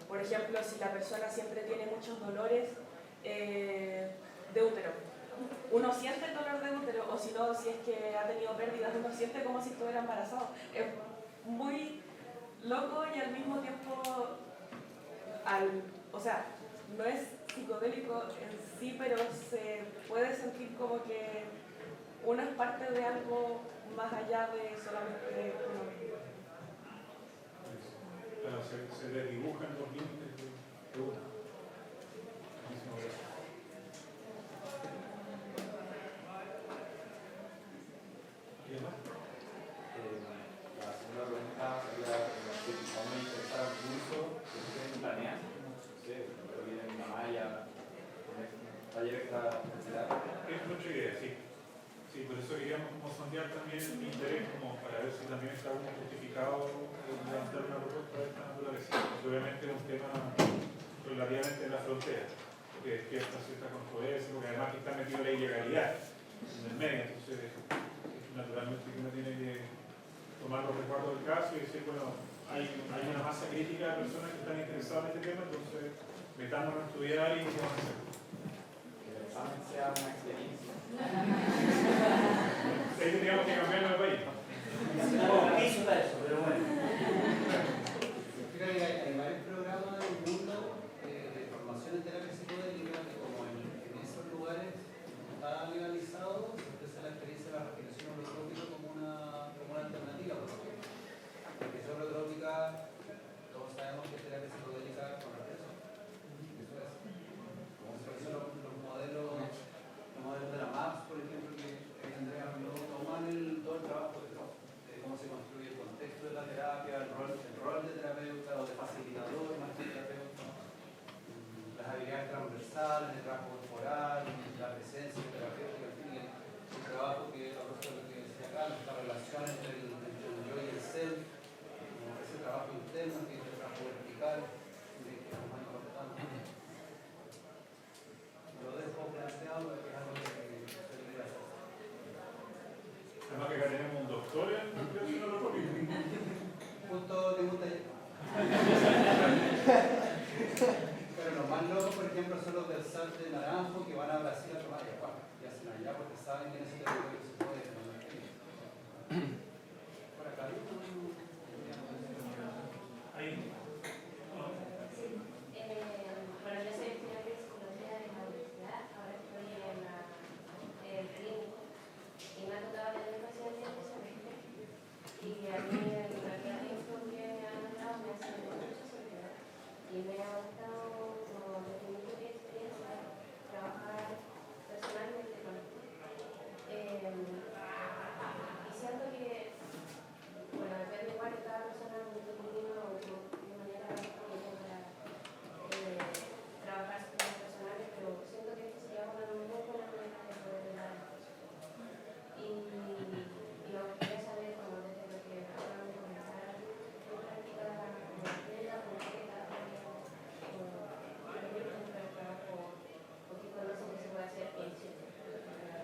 Por ejemplo, si la persona siempre tiene muchos dolores de útero, uno siente el dolor de útero, o si no, si es que ha tenido pérdidas, uno siente como si estuviera embarazado. Es muy loco y al mismo tiempo, o sea, no es psicodélico en sí, pero se puede sentir como que uno es parte de algo más allá de solamente uno mismo. Claro, se desdibujan los límites de uno. Muchísimas gracias. ¿Alguien más? La segunda pregunta sería si a uno le interesara un curso que ustedes planean, no sé, pero viene mi mamá ya con un taller extra. Es mucha idea, sí. Sí, por eso queríamos como sondear también mi interés, como para ver si también está como justificado levantar una propuesta de esta naturaleza. Porque obviamente es un tema relativamente en la frontera, porque despierta cierta controversia, porque además que está metido la ilegalidad en el medio, entonces naturalmente que uno tiene que tomar los resguardos del caso y decir, bueno, hay una masa crítica de personas que están interesadas en este tema, entonces metámonos a estudiar y vamos a hacerlo. Que el examen sea una experiencia. Ahí tendríamos que cambiarlo de país. No, eso para eso, pero bueno. Creo que hay varios programas en el mundo de formación profesores en la creación holotrópica. Justo tengo un taller. Pero los más locos, por ejemplo, son los del SAT de Naranjo que van a Brasil a tomar ayahuasca y hacen allá porque saben que en ese territorio se puede tomar. Por acá. Ahí. Bueno, yo soy estudiante de psicología de la universidad, ahora estoy en el clínico y me ha tocado tener pacientes de semestre y a mí en realidad esto que me han dado me hace mucha soledad y me ha gustado como desde mi propia experiencia trabajar personalmente con esto. Y siento que, bueno, depende igual de cada persona, de mi manera de trabajar sus temas personales, pero siento que esto sería una muy buena manera de poder dar y me gustaría saber, como desde lo que acaban de comenzar, qué práctica plena, concreta, por ejemplo, dentro del trabajo, o qué conocen que se puede hacer en Chile. Pero también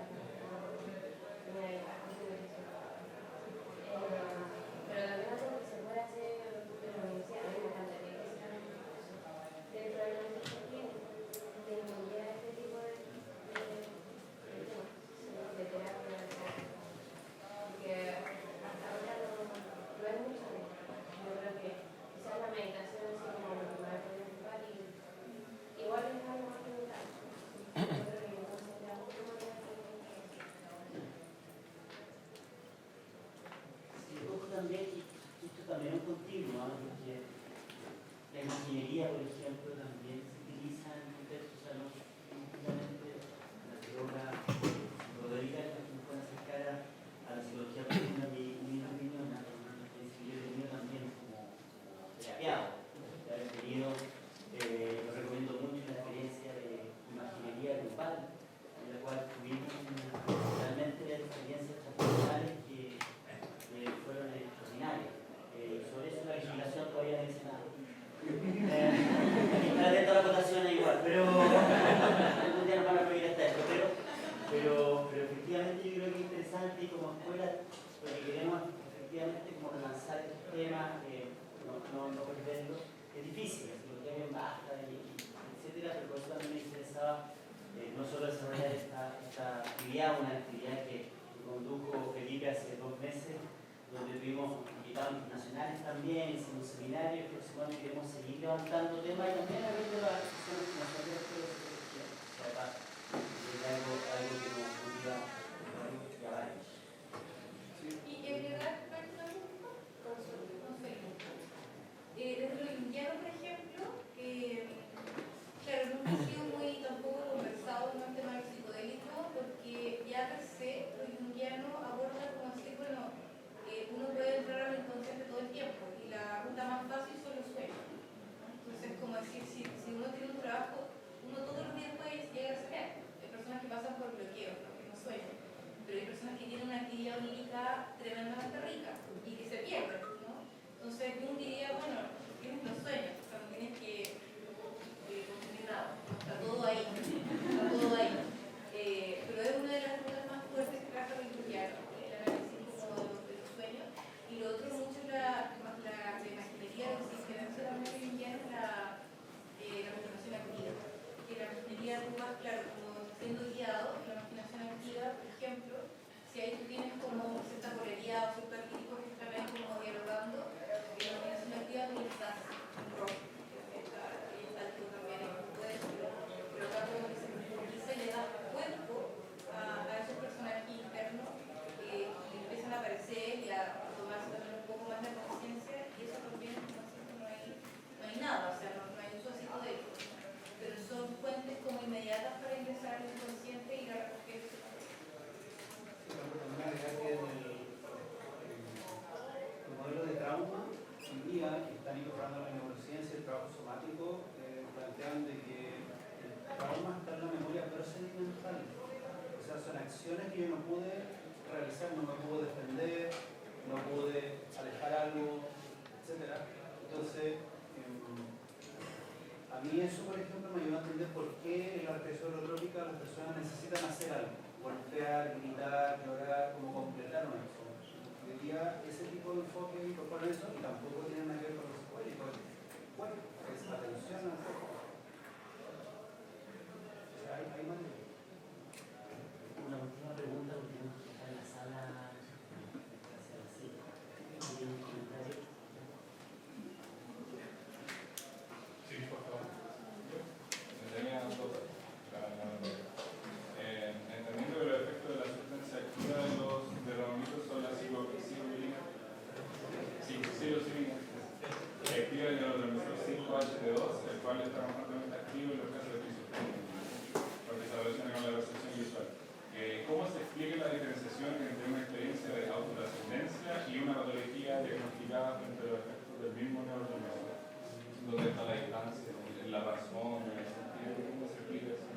algo que se puede hacer en la universidad, a mí me encantaría que se haga dentro de la universidad, de incluir este tipo de terapia, porque hasta ahora no hay mucho de esto. Yo creo que quizás la meditación es como lo que me va a poder ocupar y igual es algo más general. Yo creo que entonces sería mucho más Sí, un poco también, y esto también es un continuo, ¿no? Porque la imaginería, por ejemplo, también se utiliza en contextos, o sea, no únicamente la psicóloga Rodríguez, que nos puede acercar a la psicología profunda de mi opinión, una experiencia que yo he tenido también como terapiado, de haber tenido, lo recomiendo mucho, la experiencia de imaginería grupal, en la cual tuvimos realmente experiencias transpersonales que fueron extraordinarias. Sobre eso la legislación todavía no dice nada. Está atento a la votación igual, pero algún día nos van a prohibir hasta esto. Pero efectivamente yo creo que es interesante y como escuela lo que queremos efectivamente como relanzar estos temas, no perderlo. Es difícil, si lo tienen basta, etcétera, pero por eso también me interesaba no solo desarrollar esta actividad, una actividad que condujo Felipe hace 2 meses, donde tuvimos invitados internacionales también, hicimos seminarios, el próximo año queremos seguir levantando temas y también a ver de las discusiones nacionales de la psicología, o sea, es algo que nos motiva a varios. Y en verdad, desde lo indiano, por ejemplo, claro, nunca ha sido muy tampoco conversado en un tema psicodélico, porque ya per se lo indiano aborda como así, bueno, uno puede entrar al inconsciente todo el tiempo y la ruta más fácil son los sueños. Entonces, como decir, si uno tiene un trabajo, uno todos los días puede llegar a soñar. Hay personas que pasan por bloqueos, ¿no? Que no sueñan, pero hay personas que tienen una actividad onírica tremendamente rica y que se pierden, ¿no? Entonces, yo diría, bueno, tienes los sueños, o sea, no tienes que consumir nada, está todo ahí, está todo ahí. Pero es una de las rutas más fuertes que trata de estudiar, el análisis como de los sueños. Y lo otro mucho es la imaginería, lo que se hace también hoy en día es la imaginación activa. Que la imaginería tú vas, claro, como siendo guiado, la imaginación activa, por ejemplo, si ahí tú tienes como cierta polaridad o cierto arquetipo que están ahí como dialogando, la imaginación activa tú estás en rojo. Está tú también en poder, pero acá como que se profundiza y le da cuerpo a esos personajes internos y empiezan a aparecer y a tomarse también un poco más de conciencia, y eso también no hay nada, o sea, no hay uso así de ello, pero son fuentes como inmediatas para ingresar al inconsciente y a recoger eso. El modelo de trauma hoy día, que están incorporando la neurociencia y el trabajo somático, plantean de que el trauma está en la memoria procedimental. O sea, son acciones que yo no pude realizar, no me pude defender, no pude alejar algo, etc. Entonces, a mí eso, por ejemplo, me ayudó a entender por qué en la respiración holotrópica las personas necesitan hacer algo. Golpear, gritar, llorar, como completar una acción. Hoy día enfoque incorporan eso y tampoco tienen nada que ver con los psicodélicos. Bueno, es atención al foco. O sea, hay manera. Una última pregunta, porque tenemos que estar en la sala hacia las 5. ¿Tienen un comentario? Sí, por favor. Tenía dos cosas. Entendiendo que los efectos de la sustancia activa de los mitos son la psilocibina, que activa el neurotransmisor 5-HT2, el cual está constantemente activo en los casos de esquizofrenia, porque se relaciona con la percepción visual. ¿Cómo se explica la diferenciación entre una experiencia de autotrascendencia y una patología diagnosticada frente a los efectos del mismo neurotransmisor? ¿Dónde está la distancia? ¿En la razón? ¿En el sentido? ¿Cómo se explica eso?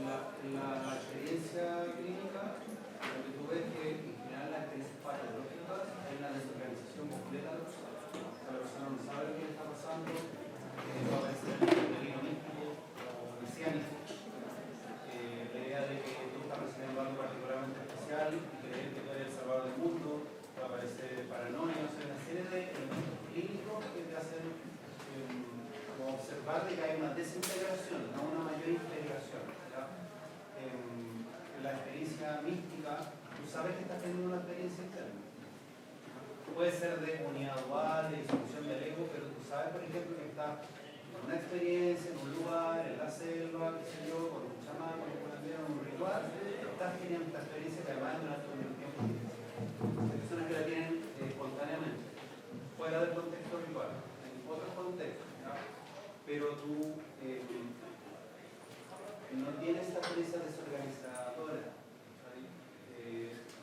La experiencia clínica, lo que tú ves que en general las experiencias patológicas hay una desorganización completa de la persona. O sea, la persona no sabe qué le está pasando, va a aparecer el delirio místico o mesiánico. La idea de que tú estás recibiendo algo particularmente especial y creer que tú eres el salvador del mundo, va a aparecer paranoia, o sea, una serie de elementos clínicos que te hacen como observar de que hay una desintegración, no una mayor integración. En la experiencia mística, tú sabes que estás teniendo una experiencia externa. Puede ser de unidad dual, de disolución del ego, pero tú sabes, por ejemplo, que estás en una experiencia, en un lugar, en la selva, qué sé yo, con un chamán, con un curandero, en un ritual, estás teniendo esta experiencia que además durante un tiempo difícil. Hay personas que la tienen espontáneamente, fuera del contexto ritual, en otros contextos, ¿no? Pero tú no tienes esta experiencia desorganizadora.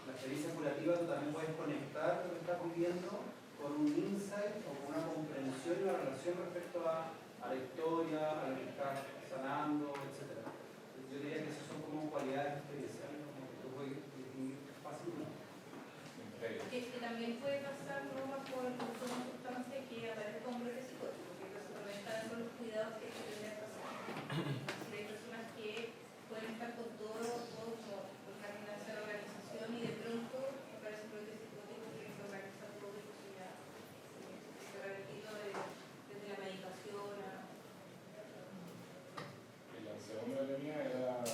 La experiencia curativa tú también puedes conectar lo que estás viviendo con un insight o con una comprensión y una relación respecto a la historia, a lo que estás sanando, etc. Yo diría que esas son como cualidades experienciales como que tú puedes distinguir fácilmente. Que también puede pasar no bajo el uso de una sustancia que aparece como bloque psicótico, porque eso también está dentro de los cuidados que se tienen que hacer. Hay personas que pueden estar con todo como buscando una organización y de pronto aparece un bloque psicótico que se organiza todo y que ya se revertido desde la medicación a... Y la segunda línea era,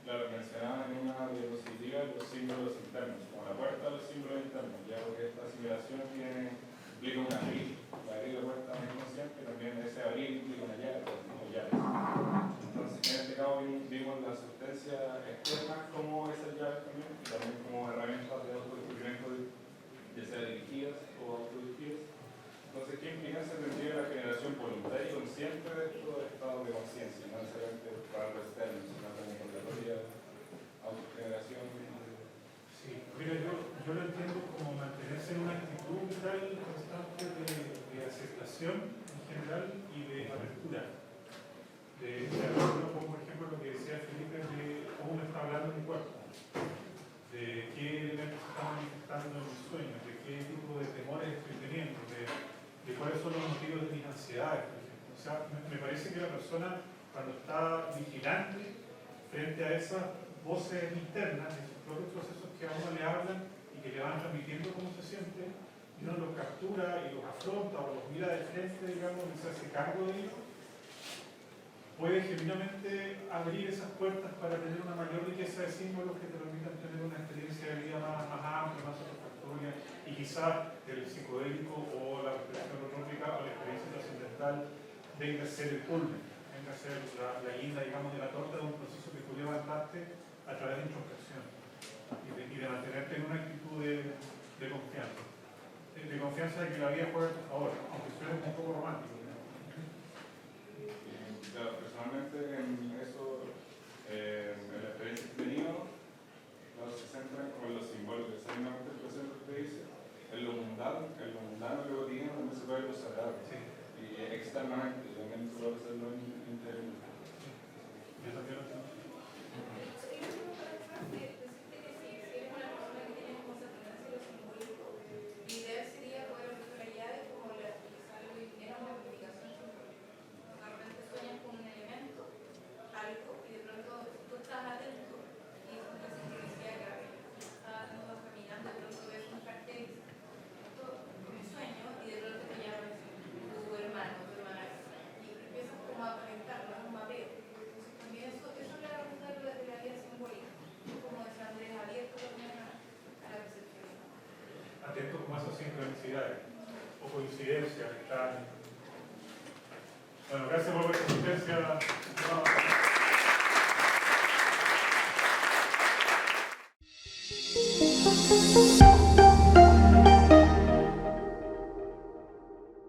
claro, mencionaban en una diapositiva los símbolos internos, como la puerta de los símbolos internos, ya porque esta asimilación implica un abrir, abrir la puerta más inconsciente, también ese abrir implica una llave, como llaves. Entonces, en este caso vimos la sustancia externa como esas llaves también, y también como herramientas de autodescubrimiento, ya sea dirigidas o autodirigidas. Entonces, ¿qué implicancia tendría la generación voluntaria y consciente de estos estados de conciencia? No necesariamente para lo externo, sino como por la propia autogeneración. Sí, mira, yo lo entiendo como mantenerse en una actitud vital constante de aceptación en general y de apertura. Como por ejemplo lo que decía Felipe de cómo me está hablando mi cuerpo, de qué elementos se están manifestando en mis sueños, de qué tipo de temores estoy teniendo, de cuáles son los motivos de mis ansiedades, por ejemplo. O sea, me parece que la persona cuando está vigilante frente a esas voces internas, esos propios procesos que a uno le hablan y que le van transmitiendo cómo se siente, y uno los captura y los afronta o los mira de frente, digamos, y se hace cargo de ellos, puede genuinamente abrir esas puertas para tener una mayor riqueza de símbolos que te permitan tener una experiencia de vida más amplia, más satisfactoria, y quizás el psicodélico o la respiración holotrópica o la experiencia trascendental venga a ser el culmen, venga a ser la guinda, digamos, de la torta de un proceso que tú levantaste a través de introspección y de mantenerte en una actitud de confianza. De confianza de que la vida juega a tu favor, aunque suene un poco romántico. Claro, personalmente en eso, en la experiencia que he tenido, se centran como en lo simbólico, exactamente el presente que te dice, en lo mundano que cotidiano también se puede considerar, y externamente, también se puede hacerlo interiormente. Yo también lo tengo. casualidades o coincidencias. Bueno, gracias por vuestra asistencia.